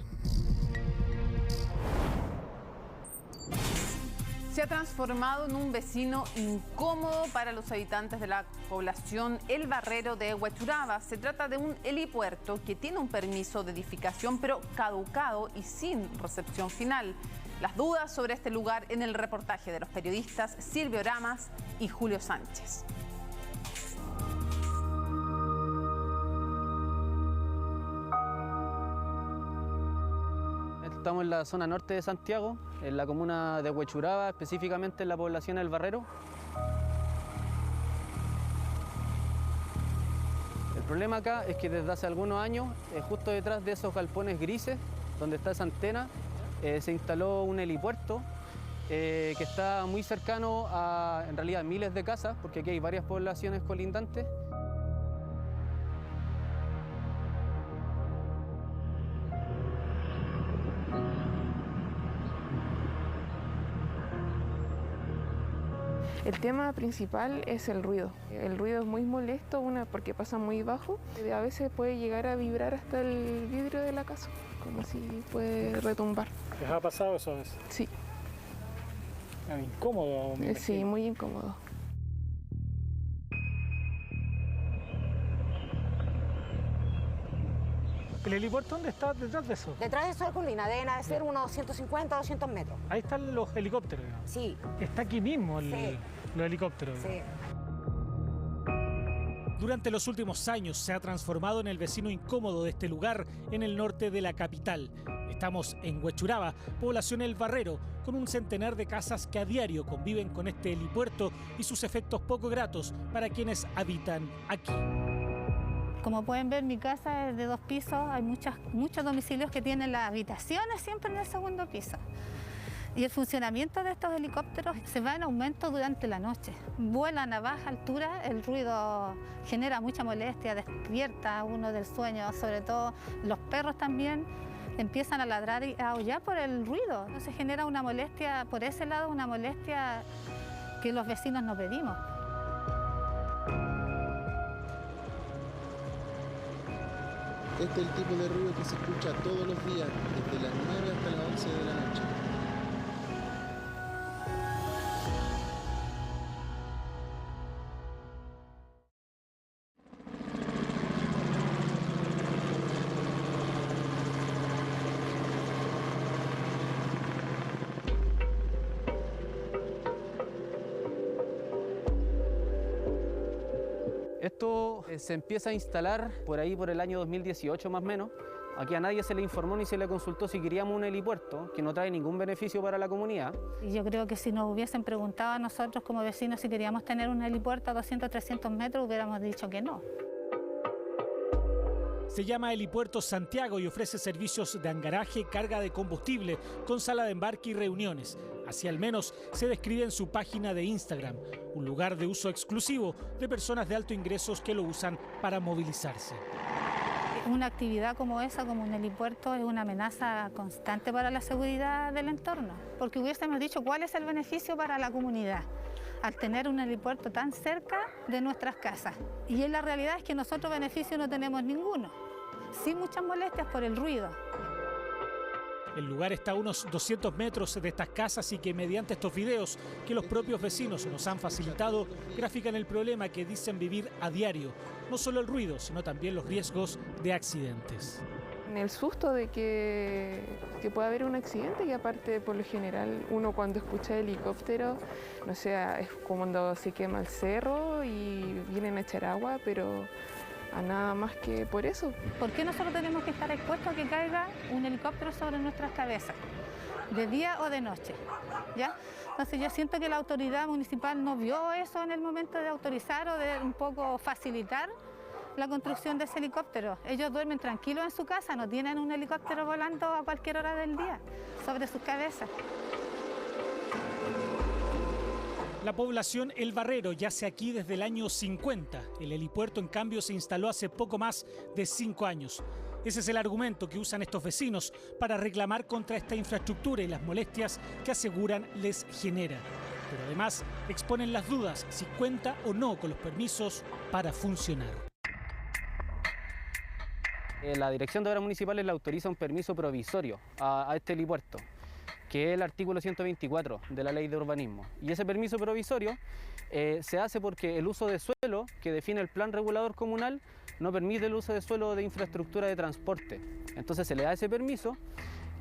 Se ha transformado en un vecino incómodo para los habitantes de la población El Barrero de Huechuraba. Se trata de un helipuerto que tiene un permiso de edificación, pero caducado y sin recepción final. Las dudas sobre este lugar en el reportaje de los periodistas Silvio Ramas y Julio Sánchez. Estamos en la zona norte de Santiago, en la comuna de Huechuraba, específicamente en la población El Barrero. El problema acá es que desde hace algunos años, justo detrás de esos galpones grises, donde está esa antena, se instaló un helipuerto que está muy cercano a, en realidad, miles de casas, porque aquí hay varias poblaciones colindantes. El tema principal es el ruido. El ruido es muy molesto, porque pasa muy bajo. A veces puede llegar a vibrar hasta el vidrio de la casa, como si puede retumbar. ¿Les ha pasado eso a veces? Sí. ¿Es incómodo? Sí, muy incómodo. ¿El helipuerto dónde está detrás de eso? Detrás de eso hay colina, deben de ser unos 150 o 200 metros. Ahí están los helicópteros, digamos. Sí. Está aquí mismo los helicópteros. Sí. Durante los últimos años se ha transformado en el vecino incómodo de este lugar en el norte de la capital. Estamos en Huechuraba, población El Barrero, con un centenar de casas que a diario conviven con este helipuerto y sus efectos poco gratos para quienes habitan aquí. Como pueden ver, mi casa es de 2 pisos, hay muchos domicilios que tienen las habitaciones siempre en el segundo piso. Y el funcionamiento de estos helicópteros se va en aumento durante la noche. Vuelan a baja altura, el ruido genera mucha molestia, despierta a uno del sueño, sobre todo los perros también empiezan a ladrar y a aullar por el ruido. Entonces genera una molestia, por ese lado, una molestia que los vecinos no pedimos. Este es el tipo de ruido que se escucha todos los días, desde las 9 hasta las 11 de la noche. Esto se empieza a instalar por ahí por el año 2018 más o menos. Aquí a nadie se le informó ni se le consultó si queríamos un helipuerto, que no trae ningún beneficio para la comunidad. Y yo creo que si nos hubiesen preguntado a nosotros como vecinos si queríamos tener un helipuerto a 200, 300 metros, hubiéramos dicho que no. Se llama Helipuerto Santiago y ofrece servicios de hangaraje, carga de combustible, con sala de embarque y reuniones. Así al menos se describe en su página de Instagram, un lugar de uso exclusivo de personas de alto ingresos que lo usan para movilizarse. Una actividad como esa, como un helipuerto, es una amenaza constante para la seguridad del entorno, porque hubiésemos dicho cuál es el beneficio para la comunidad al tener un helipuerto tan cerca de nuestras casas. Y la realidad es que nosotros beneficio no tenemos ninguno, sí muchas molestias por el ruido. El lugar está a unos 200 metros de estas casas y que mediante estos videos que los propios vecinos nos han facilitado, grafican el problema que dicen vivir a diario. No solo el ruido, sino también los riesgos de accidentes. El susto de que pueda haber un accidente, y aparte por lo general uno cuando escucha helicóptero, no sé, es como cuando se quema el cerro y vienen a echar agua, pero a nada más que por eso. ¿Por qué nosotros tenemos que estar expuestos a que caiga un helicóptero sobre nuestras cabezas, de día o de noche? ¿Ya? Entonces yo siento que la autoridad municipal no vio eso en el momento de autorizar o de un poco facilitar la construcción de ese helicóptero. Ellos duermen tranquilos en su casa, no tienen un helicóptero volando a cualquier hora del día sobre sus cabezas. La población El Barrero yace aquí desde el año 50. El helipuerto, en cambio, se instaló hace poco más de 5 años. Ese es el argumento que usan estos vecinos para reclamar contra esta infraestructura y las molestias que aseguran les genera. Pero además exponen las dudas si cuenta o no con los permisos para funcionar. La Dirección de Obras Municipales le autoriza un permiso provisorio a este helipuerto, que es el artículo 124 de la Ley de Urbanismo. Y ese permiso provisorio se hace porque el uso de suelo que define el Plan Regulador Comunal no permite el uso de suelo de infraestructura de transporte. Entonces se le da ese permiso,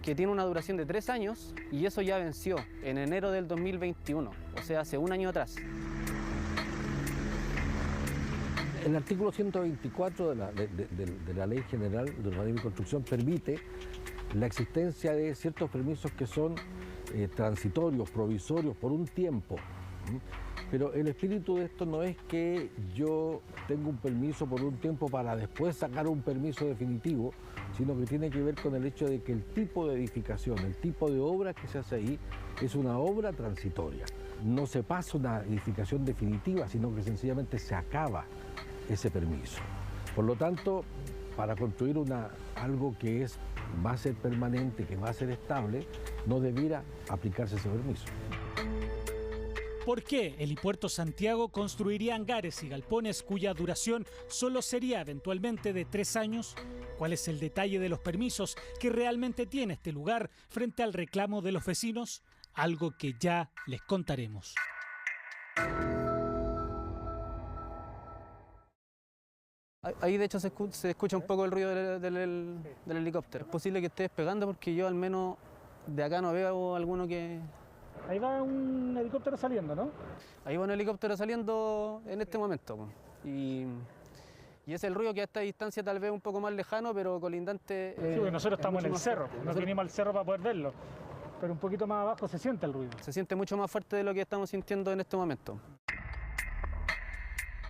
que tiene una duración de 3 años, y eso ya venció en enero del 2021, o sea, hace un año atrás. El artículo 124 de la Ley General de Urbanismo y Construcción permite la existencia de ciertos permisos que son transitorios, provisorios, por un tiempo. Pero el espíritu de esto no es que yo tenga un permiso por un tiempo para después sacar un permiso definitivo, sino que tiene que ver con el hecho de que el tipo de edificación, el tipo de obra que se hace ahí es una obra transitoria. No se pasa una edificación definitiva, sino que sencillamente se acaba ese permiso. Por lo tanto, para construir algo que va a ser permanente, que va a ser estable, no debiera aplicarse ese permiso. ¿Por qué Helipuerto Santiago construiría hangares y galpones cuya duración solo sería eventualmente de 3 años? ¿Cuál es el detalle de los permisos que realmente tiene este lugar frente al reclamo de los vecinos? Algo que ya les contaremos. Ahí de hecho se escucha un poco el ruido del helicóptero. Es posible que esté despegando porque yo al menos de acá no veo alguno que... Ahí va un helicóptero saliendo, ¿no? Ahí va un helicóptero saliendo en este momento. Y Y es el ruido que a esta distancia tal vez un poco más lejano, pero colindante. Sí, porque nosotros estamos en el cerro, nos vinimos al cerro para poder verlo, pero un poquito más abajo se siente el ruido. Se siente mucho más fuerte de lo que estamos sintiendo en este momento.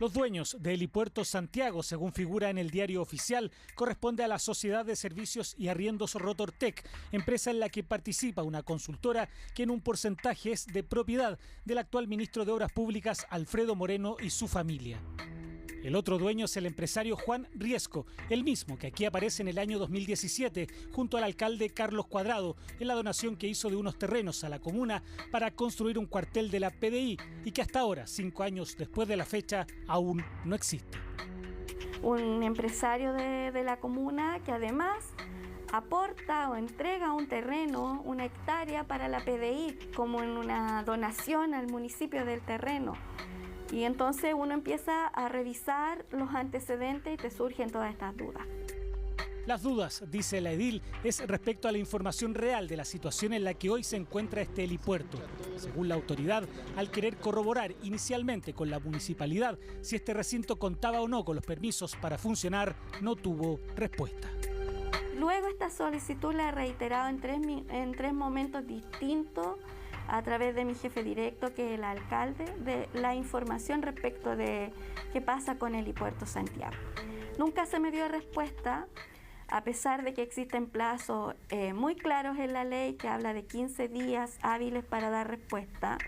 Los dueños de Helipuerto Santiago, según figura en el diario oficial, corresponde a la Sociedad de Servicios y Arriendos Rotortec, empresa en la que participa una consultora que en un porcentaje es de propiedad del actual ministro de Obras Públicas, Alfredo Moreno, y su familia. El otro dueño es el empresario Juan Riesco, el mismo que aquí aparece en el año 2017 junto al alcalde Carlos Cuadrado en la donación que hizo de unos terrenos a la comuna para construir un cuartel de la PDI y que hasta ahora, 5 años después de la fecha, aún no existe. Un empresario de la comuna que además aporta o entrega un terreno, una hectárea para la PDI, como en una donación al municipio del terreno. Y entonces uno empieza a revisar los antecedentes y te surgen todas estas dudas. Las dudas, dice la edil, es respecto a la información real de la situación en la que hoy se encuentra este helipuerto. Según la autoridad, al querer corroborar inicialmente con la municipalidad si este recinto contaba o no con los permisos para funcionar, no tuvo respuesta. Luego esta solicitud la he reiterado en tres momentos distintos a través de mi jefe directo, que es el alcalde, de la información respecto de qué pasa con Helipuerto Santiago. Nunca se me dio respuesta, a pesar de que existen plazos muy claros en la ley que habla de 15 días hábiles para dar respuesta.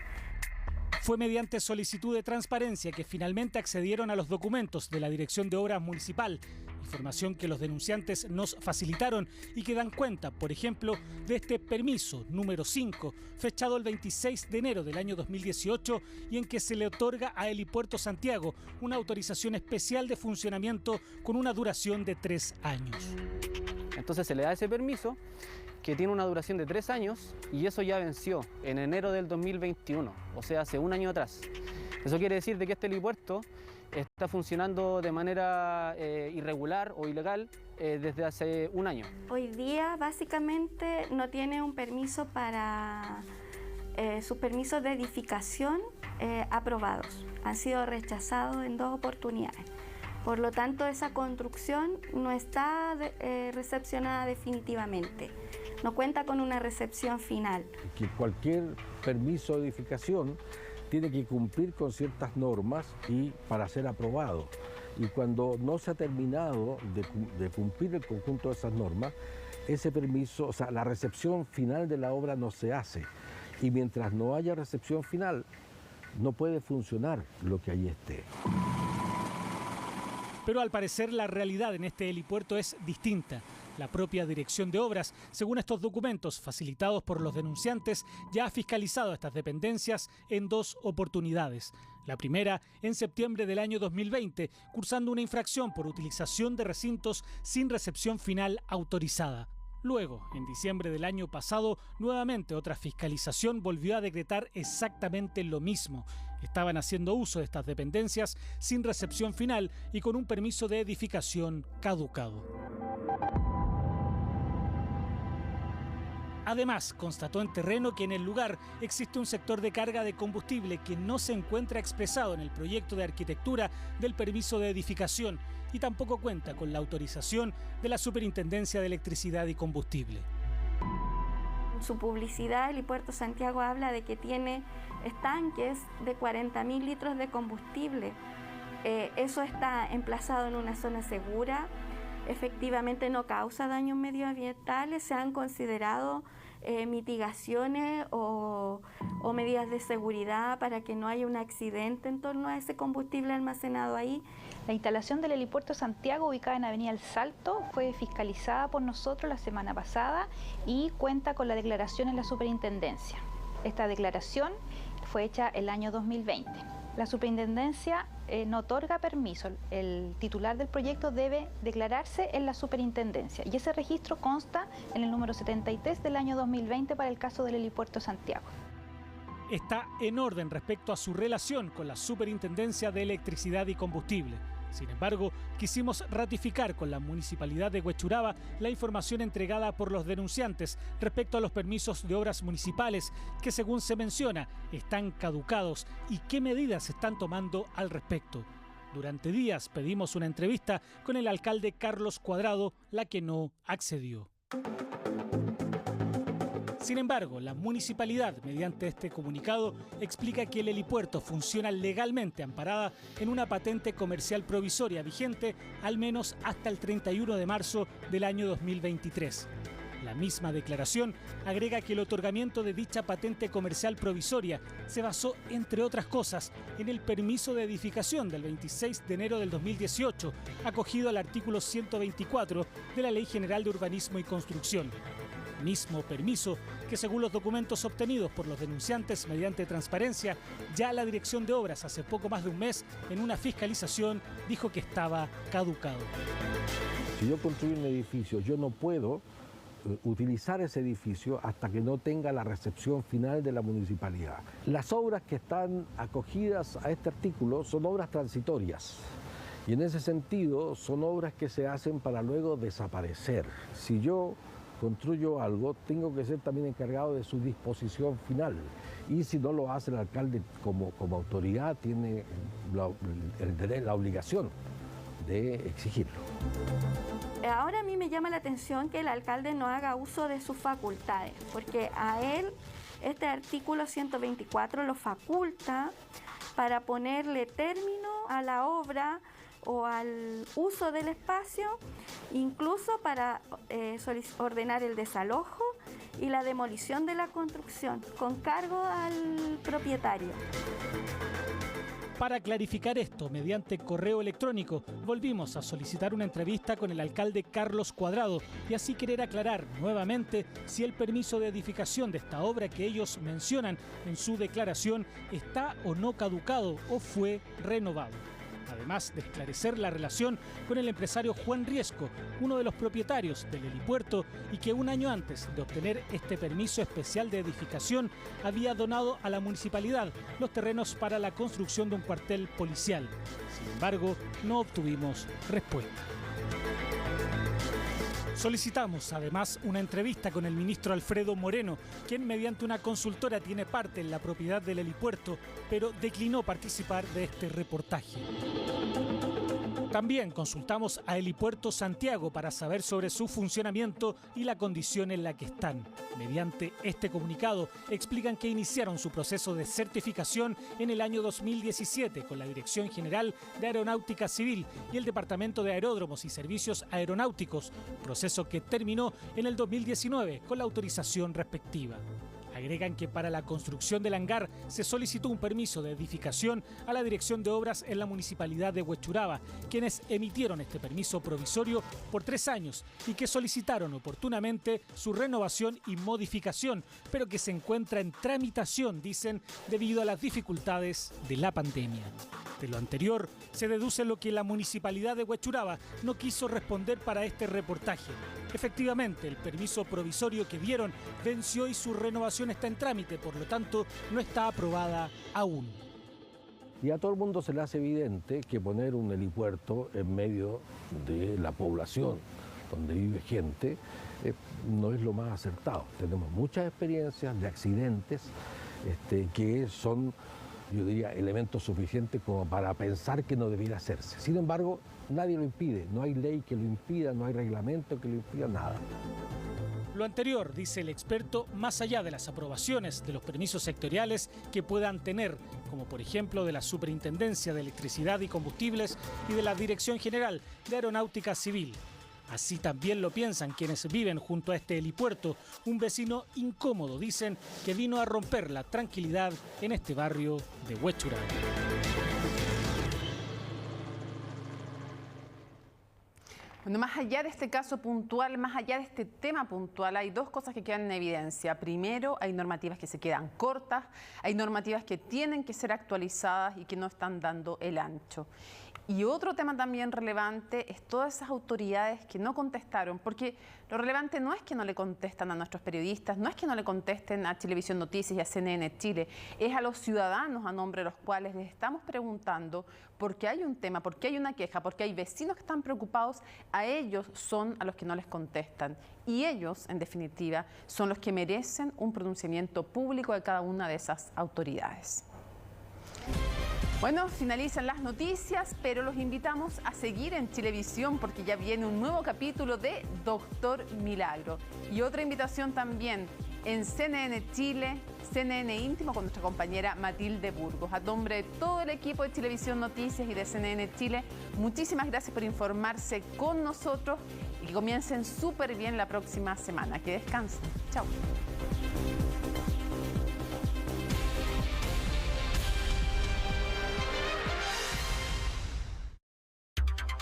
Fue mediante solicitud de transparencia que finalmente accedieron a los documentos de la Dirección de Obras Municipal, información que los denunciantes nos facilitaron y que dan cuenta, por ejemplo, de este permiso número 5, fechado el 26 de enero del año 2018 y en que se le otorga a Helipuerto Santiago una autorización especial de funcionamiento con una duración de 3 años. Entonces se le da ese permiso que tiene una duración de 3 años y eso ya venció en enero del 2021, o sea, hace un año atrás. Eso quiere decir de que este helipuerto está funcionando de manera irregular o ilegal desde hace un año. Hoy día básicamente no tiene un permiso para sus permisos de edificación aprobados. Han sido rechazados en 2 oportunidades. Por lo tanto, esa construcción no está recepcionada definitivamente. No cuenta con una recepción final. Que cualquier permiso de edificación tiene que cumplir con ciertas normas y para ser aprobado. Y cuando no se ha terminado de cumplir el conjunto de esas normas, ese permiso, o sea, la recepción final de la obra no se hace. Y mientras no haya recepción final, no puede funcionar lo que allí esté. Pero al parecer la realidad en este helipuerto es distinta. La propia Dirección de Obras, según estos documentos facilitados por los denunciantes, ya ha fiscalizado estas dependencias en 2 oportunidades. La primera en septiembre del año 2020, cursando una infracción por utilización de recintos sin recepción final autorizada. Luego, en diciembre del año pasado, nuevamente otra fiscalización volvió a decretar exactamente lo mismo. Estaban haciendo uso de estas dependencias sin recepción final y con un permiso de edificación caducado. Además, constató en terreno que en el lugar existe un sector de carga de combustible que no se encuentra expresado en el proyecto de arquitectura del permiso de edificación y tampoco cuenta con la autorización de la Superintendencia de Electricidad y Combustible. En su publicidad, Helipuerto Santiago habla de que tiene estanques de 40.000 litros de combustible. Eso está emplazado en una zona segura. Efectivamente no causa daños medioambientales, se han considerado mitigaciones o medidas de seguridad para que no haya un accidente en torno a ese combustible almacenado ahí. La instalación del Helipuerto Santiago, ubicada en Avenida El Salto, fue fiscalizada por nosotros la semana pasada y cuenta con la declaración en la Superintendencia. Esta declaración fue hecha el año 2020. La Superintendencia no otorga permiso. El titular del proyecto debe declararse en la Superintendencia y ese registro consta en el número 73 del año 2020 para el caso del Helipuerto Santiago. Está en orden respecto a su relación con la Superintendencia de Electricidad y Combustible. Sin embargo, quisimos ratificar con la Municipalidad de Huechuraba la información entregada por los denunciantes respecto a los permisos de obras municipales que, según se menciona, están caducados y qué medidas se están tomando al respecto. Durante días pedimos una entrevista con el alcalde Carlos Cuadrado, la que no accedió. Sin embargo, la municipalidad, mediante este comunicado, explica que el helipuerto funciona legalmente amparada en una patente comercial provisoria vigente al menos hasta el 31 de marzo del año 2023. La misma declaración agrega que el otorgamiento de dicha patente comercial provisoria se basó, entre otras cosas, en el permiso de edificación del 26 de enero del 2018, acogido al artículo 124 de la Ley General de Urbanismo y Construcción. Mismo permiso que, según los documentos obtenidos por los denunciantes mediante transparencia, ya la Dirección de Obras hace poco más de un mes, en una fiscalización, dijo que estaba caducado. Si yo construyo un edificio, yo no puedo utilizar ese edificio hasta que no tenga la recepción final de la municipalidad. Las obras que están acogidas a este artículo son obras transitorias y en ese sentido son obras que se hacen para luego desaparecer. Si yo construyo algo, tengo que ser también encargado de su disposición final y si no lo hace el alcalde como autoridad tiene la obligación de exigirlo. Ahora a mí me llama la atención que el alcalde no haga uso de sus facultades, porque a él este artículo 124 lo faculta para ponerle término a la obra o al uso del espacio, incluso para ordenar el desalojo y la demolición de la construcción, con cargo al propietario. Para clarificar esto, mediante correo electrónico, volvimos a solicitar una entrevista con el alcalde Carlos Cuadrado y así querer aclarar nuevamente si el permiso de edificación de esta obra que ellos mencionan en su declaración está o no caducado o fue renovado. Además de esclarecer la relación con el empresario Juan Riesco, uno de los propietarios del helipuerto y que un año antes de obtener este permiso especial de edificación había donado a la municipalidad los terrenos para la construcción de un cuartel policial. Sin embargo, no obtuvimos respuesta. Solicitamos además una entrevista con el ministro Alfredo Moreno, quien mediante una consultora tiene parte en la propiedad del helipuerto, pero declinó participar de este reportaje. También consultamos a Helipuerto Santiago para saber sobre su funcionamiento y la condición en la que están. Mediante este comunicado explican que iniciaron su proceso de certificación en el año 2017 con la Dirección General de Aeronáutica Civil y el Departamento de Aeródromos y Servicios Aeronáuticos, proceso que terminó en el 2019 con la autorización respectiva. Agregan que para la construcción del hangar se solicitó un permiso de edificación a la Dirección de Obras en la Municipalidad de Huechuraba, quienes emitieron este permiso provisorio por 3 años y que solicitaron oportunamente su renovación y modificación, pero que se encuentra en tramitación, dicen, debido a las dificultades de la pandemia. De lo anterior, se deduce lo que la Municipalidad de Huechuraba no quiso responder para este reportaje. Efectivamente, el permiso provisorio que dieron venció y su renovación está en trámite, por lo tanto, no está aprobada aún. Y a todo el mundo se le hace evidente que poner un helipuerto en medio de la población, donde vive gente, no es lo más acertado. Tenemos muchas experiencias de accidentes que son, yo diría, elementos suficientes como para pensar que no debiera hacerse. Sin embargo, nadie lo impide, no hay ley que lo impida, no hay reglamento que lo impida, nada. Lo anterior, dice el experto, más allá de las aprobaciones de los permisos sectoriales que puedan tener, como por ejemplo de la Superintendencia de Electricidad y Combustibles y de la Dirección General de Aeronáutica Civil. Así también lo piensan quienes viven junto a este helipuerto, un vecino incómodo, dicen, que vino a romper la tranquilidad en este barrio de Huechuraba. Bueno, más allá de este caso puntual, más allá de este tema puntual, hay dos cosas que quedan en evidencia. Primero, hay normativas que se quedan cortas, hay normativas que tienen que ser actualizadas y que no están dando el ancho. Y otro tema también relevante es todas esas autoridades que no contestaron, porque lo relevante no es que no le contestan a nuestros periodistas, no es que no le contesten a Chilevisión Noticias y a CNN Chile, es a los ciudadanos a nombre de los cuales les estamos preguntando por qué hay un tema, por qué hay una queja, por qué hay vecinos que están preocupados, a ellos son a los que no les contestan. Y ellos, en definitiva, son los que merecen un pronunciamiento público de cada una de esas autoridades. Bueno, finalizan las noticias, pero los invitamos a seguir en Chilevisión porque ya viene un nuevo capítulo de Doctor Milagro. Y otra invitación también en CNN Chile, CNN Íntimo con nuestra compañera Matilde Burgos. A nombre de todo el equipo de Chilevisión Noticias y de CNN Chile, muchísimas gracias por informarse con nosotros y que comiencen súper bien la próxima semana. Que descansen. Chao.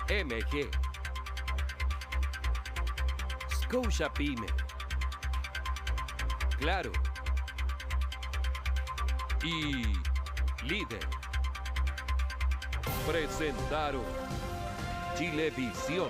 MG, Scotia Pyme, Claro y Líder presentaron Chilevisión.